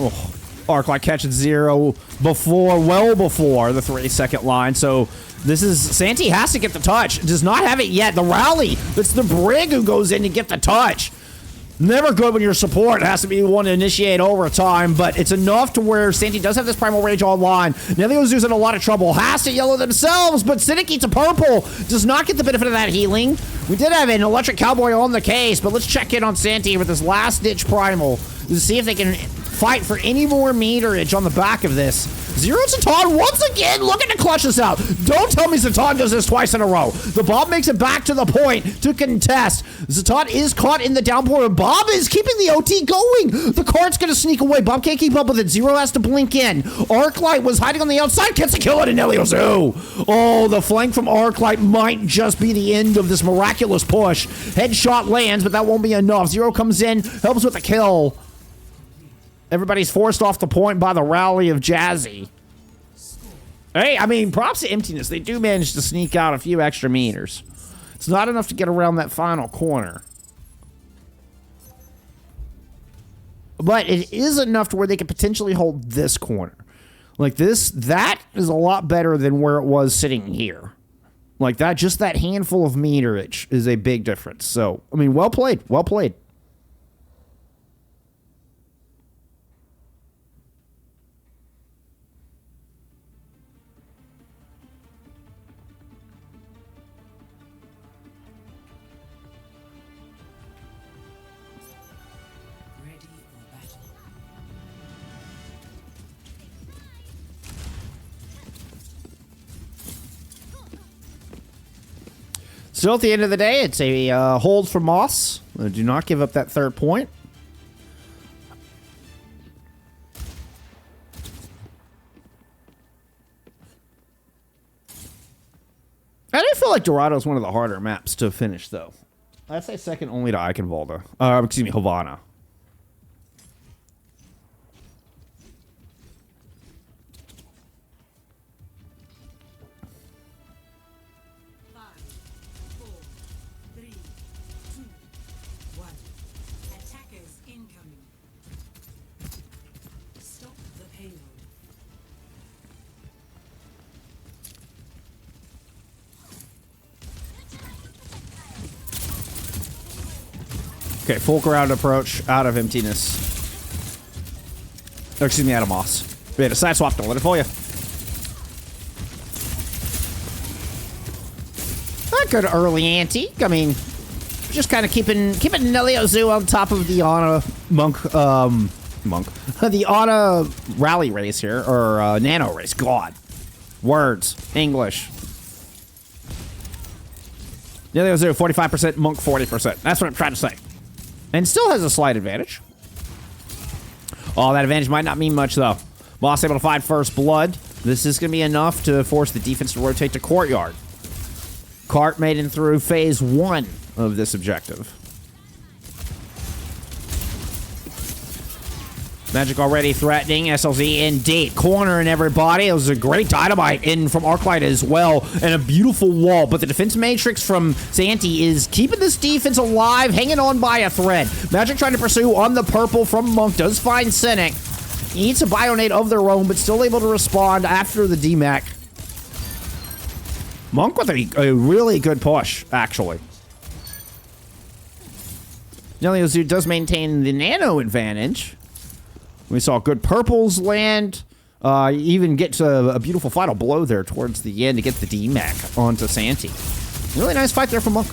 Oh, Arclight catching 0 before, well before the 3-second line. So this is, Santi has to get the touch. Does not have it yet. The rally, it's the Brig who goes in to get the touch. Never good when your support has to be the one to initiate overtime, but it's enough to where Santi does have this Primal Rage online. Nelio's in a lot of trouble. Has to yellow themselves, but Cynic eats a purple. Does not get the benefit of that healing. We did have an Electric Cowboy on the case, but let's check in on Santi with this last-ditch Primal to see if they can fight for any more meterage on the back of this. Zero Zatan once again looking to clutch this out. Don't tell me Zatan does this twice in a row. The Bob makes it back to the point to contest. Zatan is caught in the downpour, and Bob is keeping the OT going. The cart's gonna sneak away. Bob can't keep up with it. Zero has to blink in. Arclight was hiding on the outside, gets a kill on Ilios. Oh, the flank from Arclight might just be the end of this miraculous push. Headshot lands, but that won't be enough. Zero comes in, helps with the kill. Everybody's forced off the point by the rally of Jazzy. Hey, I mean, props to Emptiness. They do manage to sneak out a few extra meters. It's not enough to get around that final corner. But it is enough to where they could potentially hold this corner. Like this, that is a lot better than where it was sitting here. Like that, just that handful of meterage is a big difference. So, I mean, well played, well played. Ready for battle. Still, at the end of the day, it's a hold for Moths. Do not give up that third point. I do feel like Dorado is one of the harder maps to finish, though. I'd say second only to Eichenwalde. Excuse me, Havana. Attackers incoming. Stop the payload. Okay, full ground approach out of Emptiness. Or, excuse me, out of Moss. We had a side swap, don't let it fool you. A good early ante. I mean, just kind of keeping Nelio Zoo on top of the Ana the Ana rally race here, or nano race. God. Words. English. Nelio Zoo, 45%, Monk 40%. That's what I'm trying to say. And still has a slight advantage. Oh, that advantage might not mean much, though. Moss able to find first blood. This is going to be enough to force the defense to rotate to Courtyard. Cart made it through phase 1 of this objective. Magic already threatening. SLZ in deep. Cornering everybody. It was a great dynamite in from Arclight as well. And a beautiful wall. But the defense matrix from Santi is keeping this defense alive, hanging on by a thread. Magic trying to pursue on the purple from Monk. Does find Cynic. Eats a Bionate of their own, but still able to respond after the DMAC. Monk with a really good push, actually. Nelio Zoo does maintain the nano advantage. We saw good purples land. Even get to a beautiful final blow there towards the end to get the DMAC onto Santi. Really nice fight there from Monk.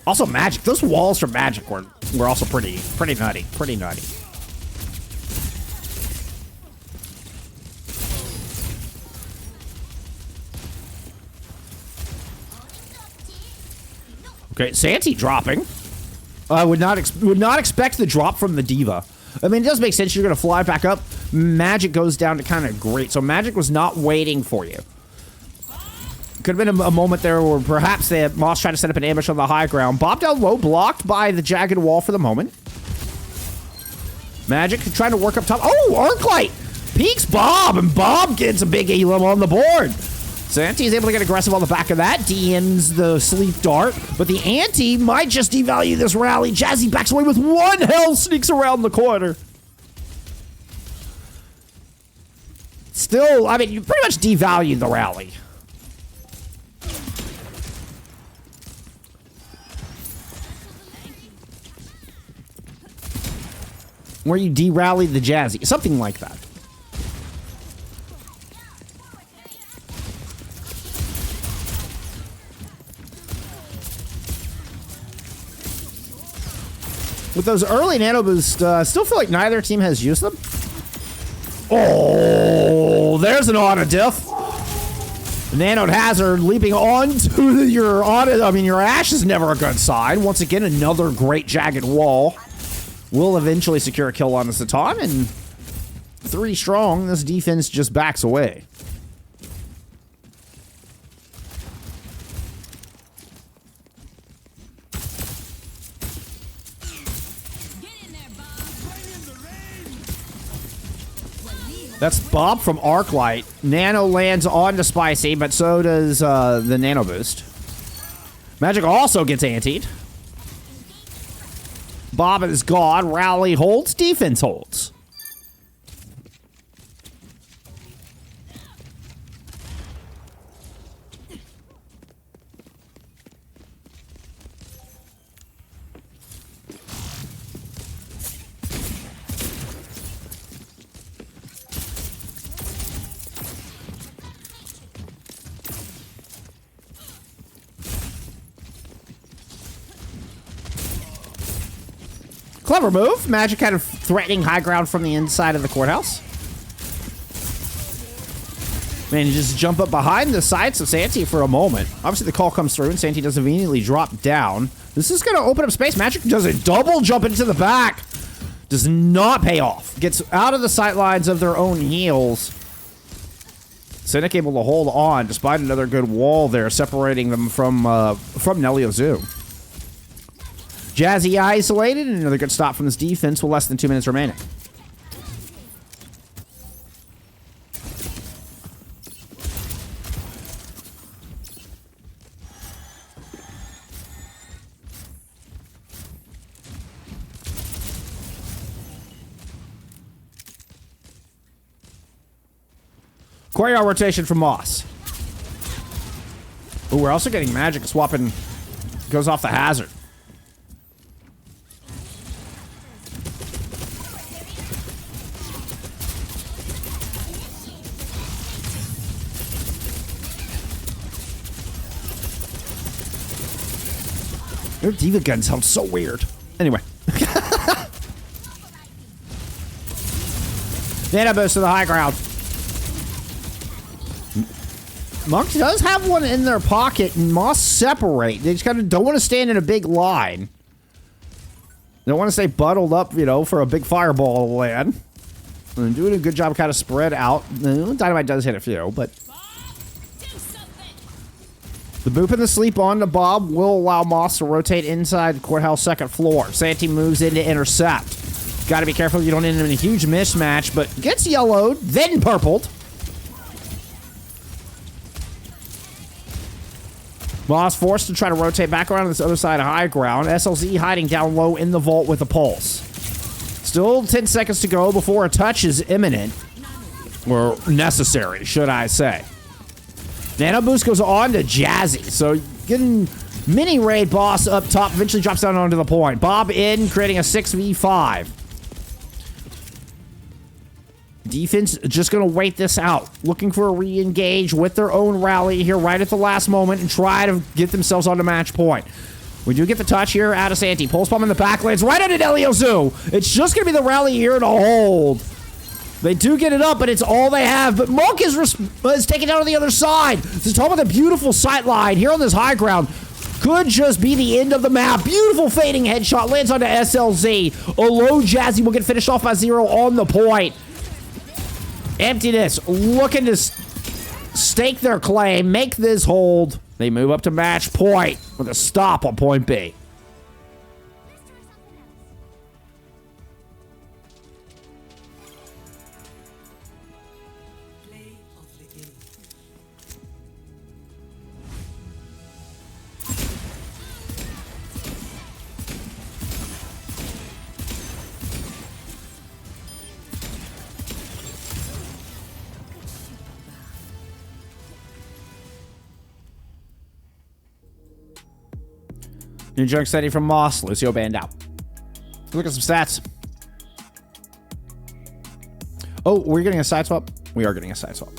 Also, Magic. Those walls from Magic were also pretty nutty. Pretty nutty. Okay, Santi dropping. I would not expect the drop from the Diva. I mean, it does make sense. You're going to fly back up. Magic goes down to kind of great. So Magic was not waiting for you. Could have been a moment there where perhaps Moss tried to set up an ambush on the high ground. Bob down low, blocked by the jagged wall for the moment. Magic trying to work up top. Oh, Arclight peeks Bob, and Bob gets a big elim on the board. Santi is able to get aggressive on the back of that, DMs the sleep dart, but the anti might just devalue this rally. Jazzy backs away with 1 health, sneaks around the corner. Still, I mean, you pretty much devalued the rally. Where you de-rallied the Jazzy. Something like that. With those early nano boosts, still feel like neither team has used them. Oh, there's an auto diff. Nanoed Hazard leaping onto your auto. I mean, your Ash is never a good sign. Once again, another great jagged wall. Will eventually secure a kill on the Satan, and 3 strong, this defense just backs away. That's Bob from Arclight. Nano lands onto Spicy, but so does the Nano Boost. Magic also gets antied. Bob is gone. Rally holds. Defense holds. Clever move. Magic kind of threatening high ground from the inside of the courthouse. Man, you just jump up behind the sights of Santi for a moment. Obviously, the call comes through, and Santi does immediately drop down. This is going to open up space. Magic does a double jump into the back. Does not pay off. Gets out of the sight lines of their own heals. Cynic able to hold on, despite another good wall there, separating them from Nelio Zoo. Jazzy isolated, and another good stop from this defense with less than 2 minutes remaining. Courtyard rotation from Moths. Ooh, we're also getting magic swapping. Goes off the hazard. Their Diva gun sounds so weird. Anyway. Nano boost to the high ground. Monk does have one in their pocket, and Moss separate. They just kind of don't want to stand in a big line. They don't want to stay bundled up, you know, for a big fireball to land. And doing a good job kind of spread out. Dynamite does hit a few, but... The boop and the sleep on to Bob will allow Moss to rotate inside the courthouse second floor. Santi moves in to intercept. Got to be careful you don't end up in a huge mismatch, but gets yellowed, then purpled. Moss forced to try to rotate back around to this other side of high ground. SLZ hiding down low in the vault with a pulse. Still 10 seconds to go before a touch is imminent. Or necessary, should I say. Nano Boost goes on to Jazzy. So getting mini raid boss up top. Eventually drops down onto the point. Bob in, creating a 6v5. Defense just going to wait this out. Looking for a re-engage with their own rally here right at the last moment and try to get themselves onto match point. We do get the touch here out of Santi. Pulse bomb in the back lands right into Ilios. It's just going to be the rally here to hold. They do get it up, but it's all they have. But Monk is taken down on the other side. This is talking about the beautiful sight line here on this high ground. Could just be the end of the map. Beautiful fading headshot. Lands onto SLZ. A low Jazzy will get finished off by 0 on the point. Emptiness looking to stake their claim. Make this hold. They move up to match point with a stop on point B. New junk setting from Moths. Lucio banned out. Look at some stats. Oh, we're getting a side swap? We are getting a side swap.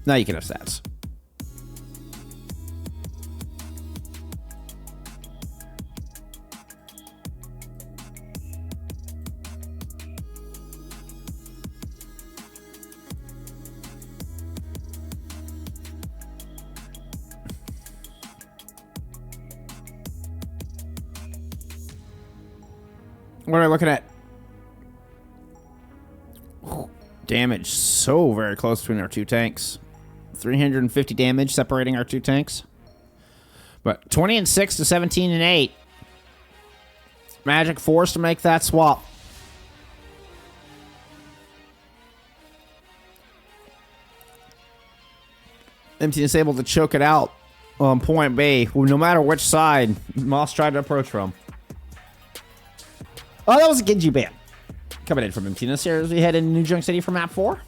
Now you can have stats. What are we looking at? Damage so very close between our two tanks. 350 damage separating our two tanks. But 20 and 6 to 17 and 8. Magic forced to make that swap. Emptiness able to choke it out on point B. No matter which side Moths tried to approach from. Oh, that was a Genji ban. Coming in from Emptiness here as we head into New Junk City for map 4.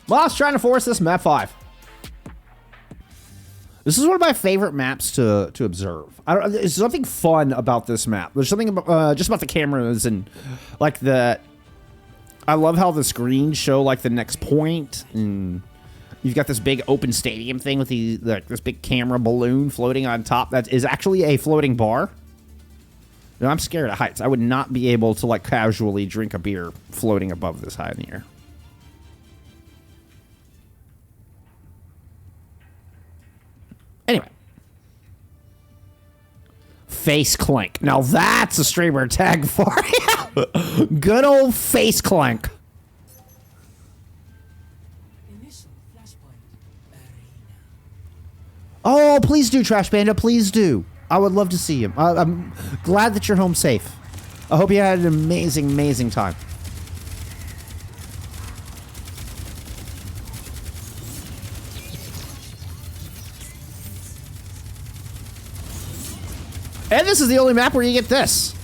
Moths trying to force this map 5. This is one of my favorite maps to observe. There's something fun about this map. There's something about, just about the cameras and like the... I love how the screens show like the next point, and you've got this big open stadium thing with the this big camera balloon floating on top that is actually a floating bar. No, I'm scared of heights. I would not be able to, like, casually drink a beer floating above this high in the air. Anyway. Face clank. Now that's a streamer tag for you. Good old face clank. Initial flashpoint. Oh, please do, Trash Panda. Please do. I would love to see him. I'm glad that you're home safe. I hope you had an amazing, amazing time. And this is the only map where you get this.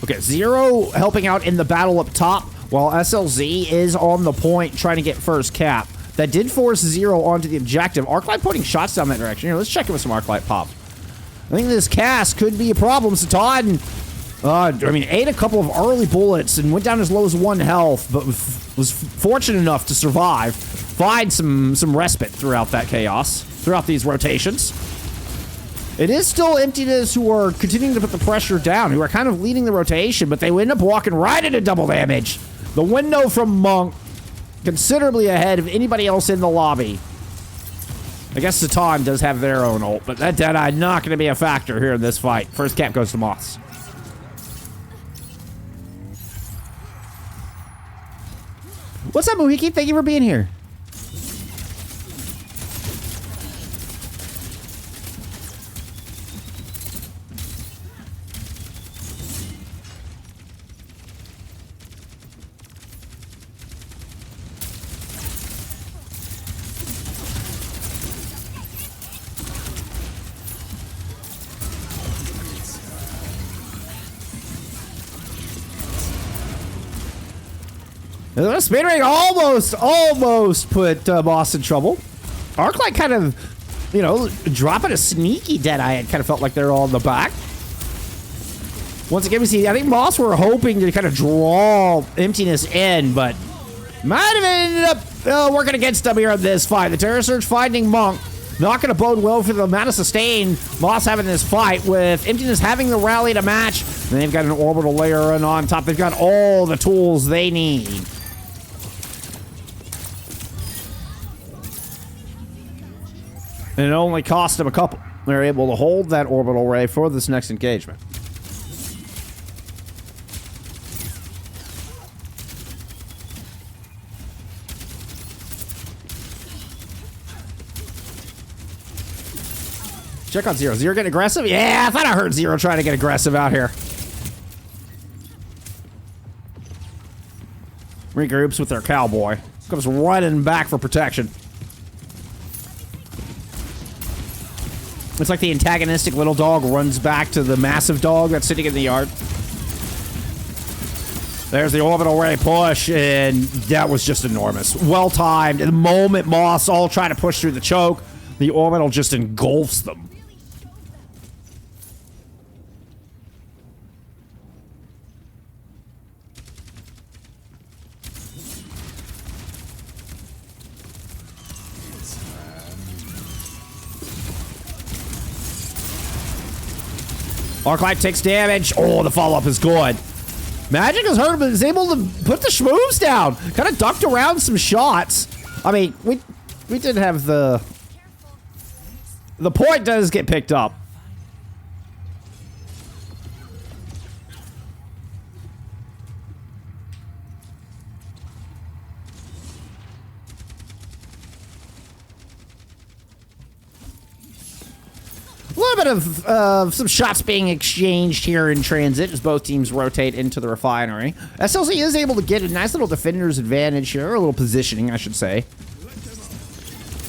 Okay, Zero helping out in the battle up top, while SLZ is on the point trying to get first cap. That did force Zero onto the objective. Arclight putting shots down that direction. Here, let's check it with some Arclight pop. I think this cast could be a problem. So Todd, ate a couple of early bullets and went down as low as 1 health, but was fortunate enough to survive. Find some respite throughout that chaos, throughout these rotations. It is still Emptiness who are continuing to put the pressure down, who are kind of leading the rotation, but they end up walking right into double damage. The window from Monk, considerably ahead of anybody else in the lobby. I guess Satan does have their own ult, but that Deadeye not going to be a factor here in this fight. First cap goes to Moths. What's up, Muhiki? Thank you for being here. The spin ring almost put Moths in trouble. Arclight kind of, dropping a sneaky Deadeye. It kind of felt like they're all in the back. Once again, we see, I think Moths were hoping to kind of draw Emptiness in, but might have ended up working against them here in this fight. The Terror Surge finding Monk. Not going to bode well for the amount of sustain Moths having this fight, with Emptiness having the rally to match. And they've got an orbital layer in on top. They've got all the tools they need. And it only cost them a couple. They're able to hold that orbital ray for this next engagement. Check out Zero. Zero getting aggressive? Yeah, I thought I heard Zero trying to get aggressive out here. Regroups with their cowboy. Comes running back for protection. It's like the antagonistic little dog runs back to the massive dog that's sitting in the yard. There's the orbital ray push, and that was just enormous. Well timed. The moment Moths all try to push through the choke, the orbital just engulfs them. Arclight takes damage. Oh, the follow-up is good. Magic is hurt, but is able to put the schmooves down. Kind of ducked around some shots. I mean, we did have the point does get picked up. A little bit of some shots being exchanged here in transit as both teams rotate into the refinery. SLC is able to get a nice little defender's advantage here, a little positioning, I should say.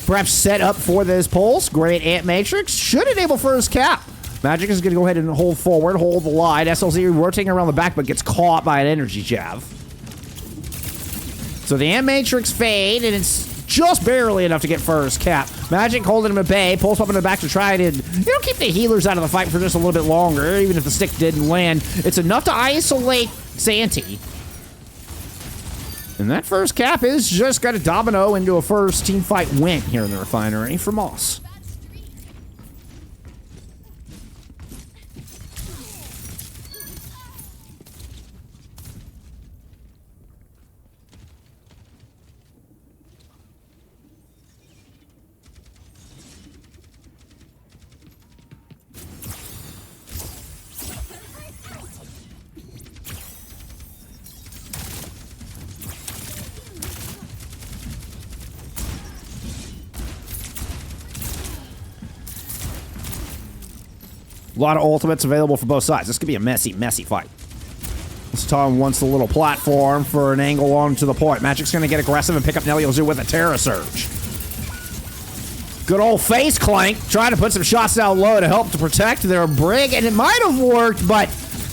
Perhaps set up for this pulse. Great Ant Matrix. Should enable first cap. Magic is going to go ahead and hold forward, hold the line. SLC rotating around the back, but gets caught by an energy jab. So the Ant Matrix fade, and it's just barely enough to get first cap. Magic holding him at bay, pulls up in the back to try to, keep the healers out of the fight for just a little bit longer, even if the stick didn't land. It's enough to isolate Santi. And that first cap is just got a domino into a first team fight win here in the refinery for Moss. A lot of ultimates available for both sides. This could be a messy, messy fight. Tom wants the little platform for an angle onto the point. Magic's going to get aggressive and pick up Ilios with a Terra Surge. Good old face clank. Trying to put some shots down low to help to protect their brig, and it might have worked, but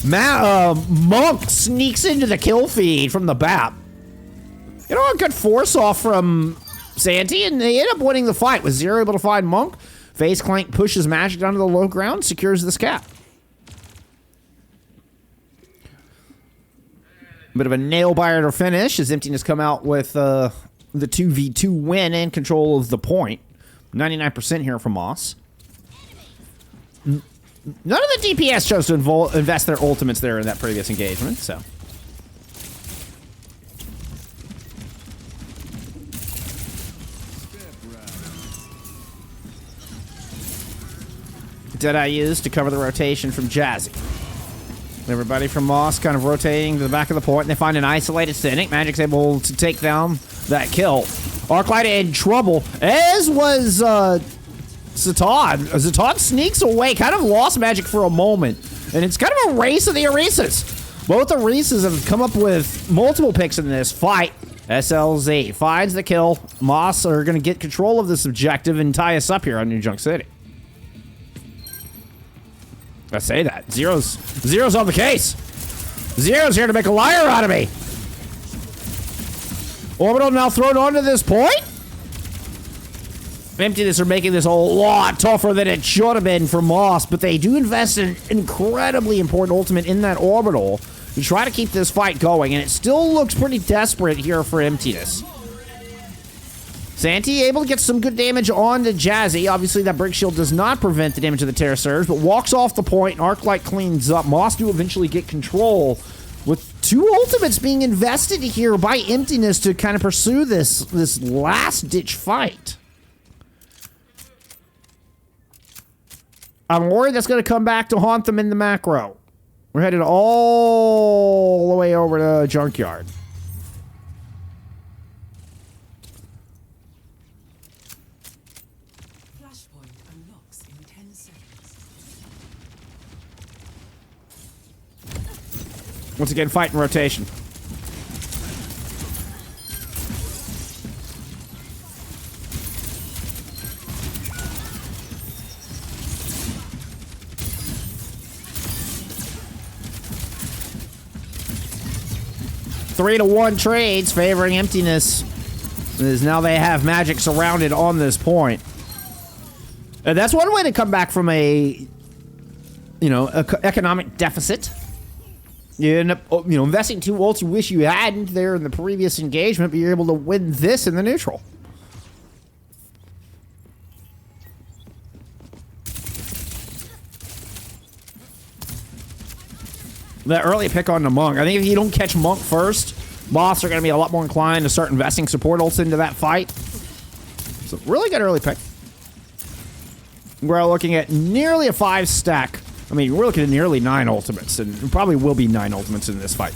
Monk sneaks into the kill feed from the BAP. A good force off from Santi, and they end up winning the fight with Zero able to find Monk. Face Clank pushes Magic down to the low ground, secures this cap. Bit of a nail-biter finish as Emptiness come out with the 2v2 win and control of the point. 99% here from Moss. None of the DPS chose to invest their ultimates there in that previous engagement, so. Deadeye used to cover the rotation from Jazzy. Everybody from Moss kind of rotating to the back of the point, and they find an isolated Cynic. Magic's able to take down that kill. Arclight in trouble, as was Zatan. Zatan sneaks away, kind of lost Magic for a moment, and it's kind of a race of the Oasis. Both the Oasis have come up with multiple picks in this fight. SLZ finds the kill. Moss are going to get control of this objective and tie us up here on New Junk City. I say that. Zero's on the case. Zero's here to make a liar out of me. Orbital now thrown onto this point. Emptiness are making this a lot tougher than it should have been for Moss, but they do invest in an incredibly important ultimate in that orbital to try to keep this fight going, and it still looks pretty desperate here for Emptiness. Santi able to get some good damage on the Jazzy. Obviously, that Break Shield does not prevent the damage of the Terra Surge, but walks off the point, and Arclight cleans up. Moss do eventually get control, with two ultimates being invested here by Emptiness to kind of pursue this last-ditch fight. I'm worried that's going to come back to haunt them in the macro. We're headed all the way over to Junkyard. Once again, fight in rotation. 3-to-1 trades favoring Emptiness. As now they have Magic surrounded on this point. And that's one way to come back from a, economic deficit. You end up, investing 2 ults you wish you hadn't there in the previous engagement, but you're able to win this in the neutral. That early pick on the Monk. I think if you don't catch Monk first, Moths are going to be a lot more inclined to start investing support ults into that fight. So really good early pick. We're looking at nearly a 5-stack. I mean, we're looking at nearly 9 ultimates, and probably will be 9 ultimates in this fight.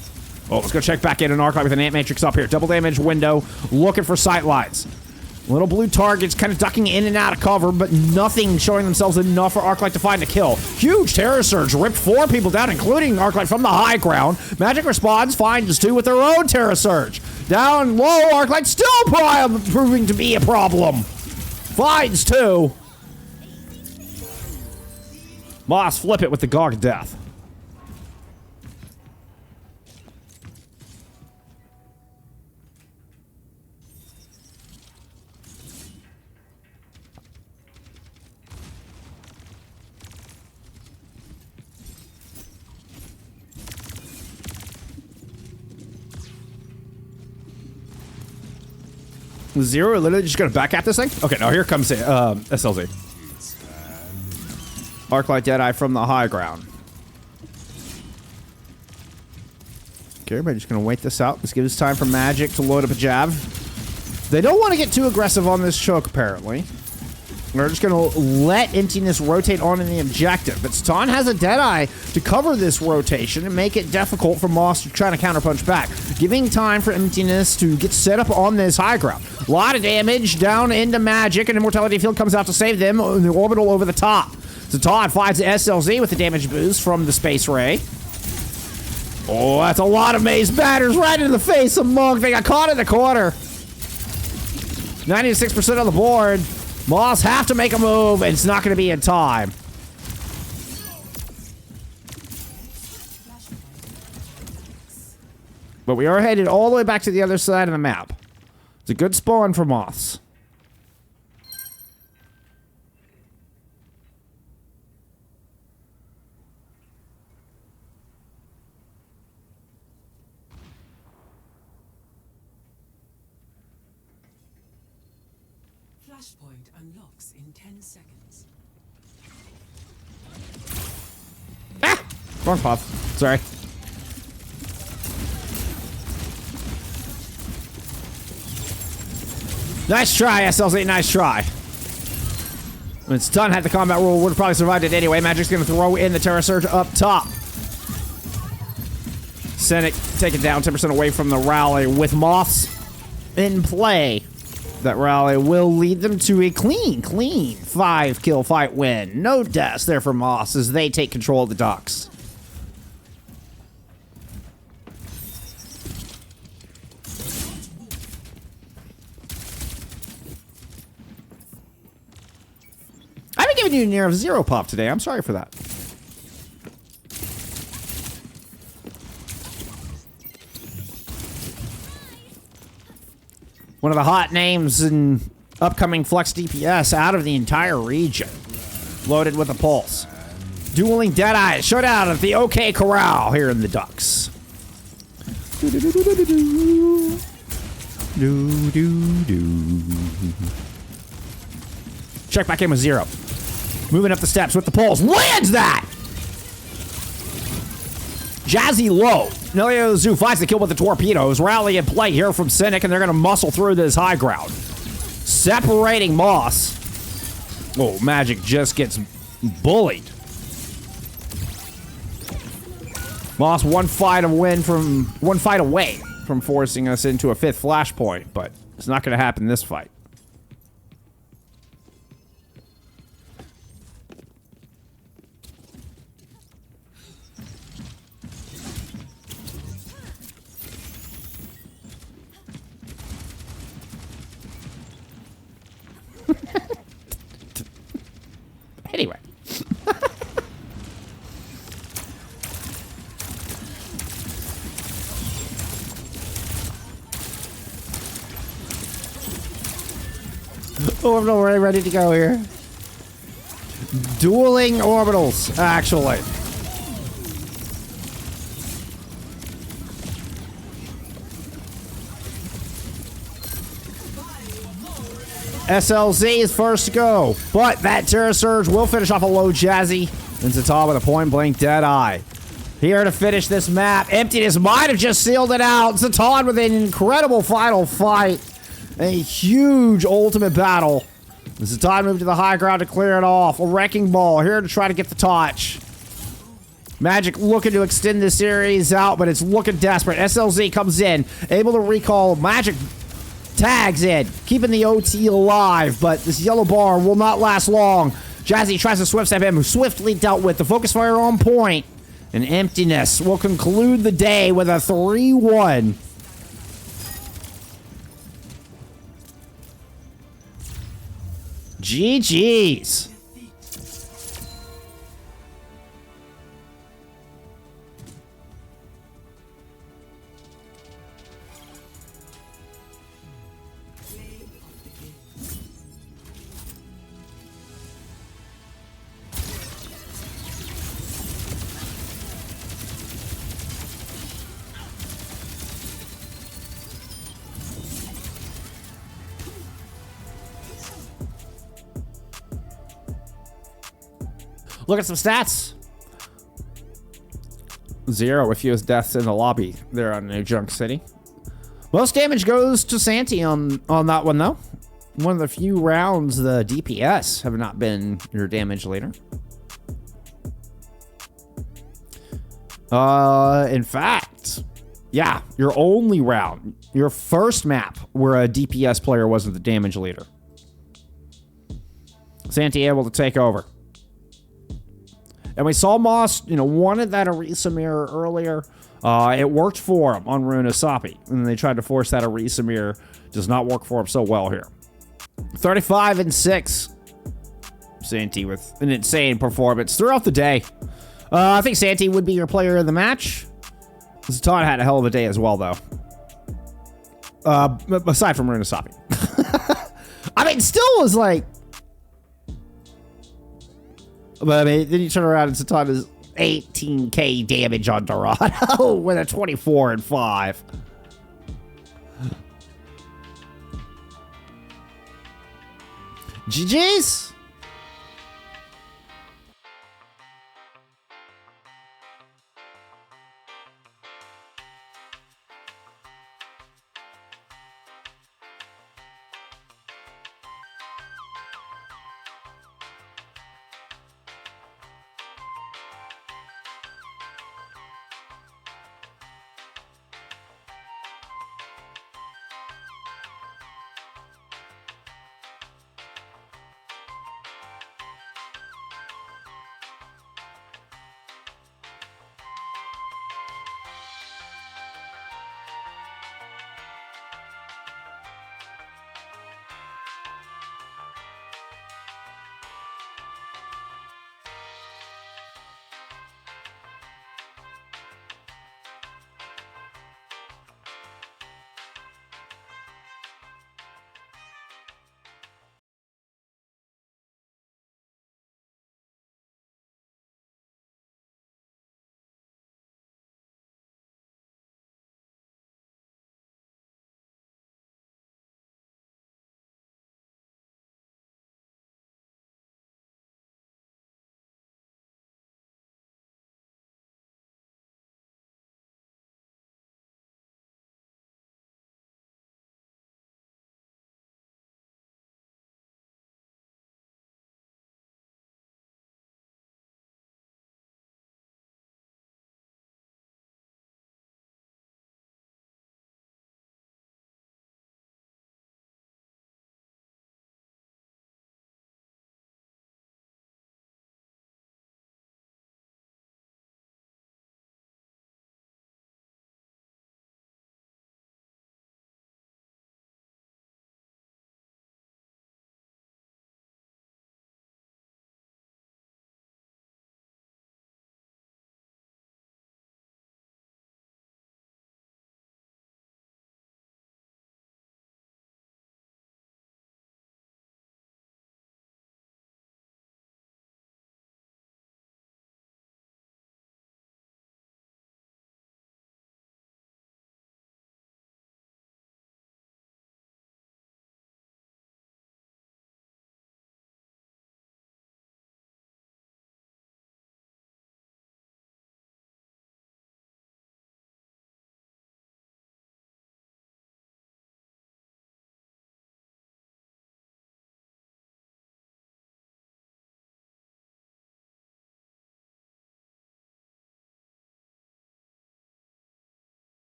Oh, let's go check back in an Arclight with an Ant Matrix up here. Double damage window, looking for sight lines. Little blue targets kind of ducking in and out of cover, but nothing showing themselves enough for Arclight to find a kill. Huge Terror Surge, ripped 4 people down, including Arclight from the high ground. Magic responds, finds 2 with their own Terror Surge. Down low, Arclight still proving to be a problem. Finds 2. Moths flip it with the Gog of Death. Zero literally just gonna back at this thing? Okay, now here comes SLZ. Arclight Deadeye from the high ground. Okay, everybody just gonna wait this out. This gives time for Magic to load up a jab. They don't want to get too aggressive on this choke, apparently. They're just gonna let Emptiness rotate on in the objective. But Ston has a Deadeye to cover this rotation and make it difficult for Moss to try to counterpunch back. Giving time for Emptiness to get set up on this high ground. A lot of damage down into Magic, and Immortality Field comes out to save them. The orbital over the top. So Todd finds the SLZ with the damage boost from the Space Ray. Oh, that's a lot of maze batters right in the face of Monk. They got caught in the corner. 96% on the board. Moss have to make a move, and it's not going to be in time. But we are headed all the way back to the other side of the map. It's a good spawn for Moths. Flashpoint unlocks in 10 seconds. Ah! Wrong pop. Sorry. Nice try, SLZ. Nice try. When Stun had the combat rule, would have probably survived it anyway. Magic's going to throw in the Terror Surge up top. Cynic taken down 10% away from the rally with Moths in play. That rally will lead them to a clean 5-kill fight win. No deaths there for Moss as they take control of the docks. I haven't given you near of 0 pop today. I'm sorry for that. One of the hot names in upcoming Flux DPS out of the entire region. Loaded with a pulse. Dueling Deadeye. Showdown at the OK Corral here in the Ducks. Check back in with 0. Moving up the steps with the pulse. Lands that! Jazzy low. Ilios Zoo finds the kill with the torpedoes. Rally in play here from Cynic, and they're going to muscle through this high ground. Separating Moss. Oh, Magic just gets bullied. Moss one fight away from forcing us into a 5th flashpoint, but it's not going to happen this fight. Anyway. Orbital ready to go here. Dueling orbitals, actually. SLZ is first to go, but that Terra Surge will finish off a low Jazzy. And Zata with a point-blank dead eye. Here to finish this map. Emptiness might have just sealed it out. Zatan with an incredible final fight. A huge ultimate battle. Zatan moved to the high ground to clear it off. A Wrecking Ball here to try to get the touch. Magic looking to extend this series out, but it's looking desperate. SLZ comes in, able to recall. Magic tags in, keeping the OT alive, but this yellow bar will not last long. Jazzy tries to swift step him, swiftly dealt with. The focus fire on point. And Emptiness will conclude the day with a 3-1. GG's. Look at some stats. 0 with fewest deaths in the lobby there on New Junk City. Most damage goes to Santi on that one, though. One of the few rounds the DPS have not been your damage leader. In fact, yeah, your only round, your first map where a DPS player wasn't the damage leader. Santi able to take over. And we saw Moths, wanted that Orisa mirror earlier. It worked for him on Runasapi. And they tried to force that Orisa mirror. Does not work for him so well here. 35-6. Santi with an insane performance throughout the day. I think Santi would be your player of the match. Zatan had a hell of a day as well, though. Aside from Runasapi. I mean, still was like... But I mean, then you turn around and Zatan is 18k damage on Dorado with a 24-5. GG's.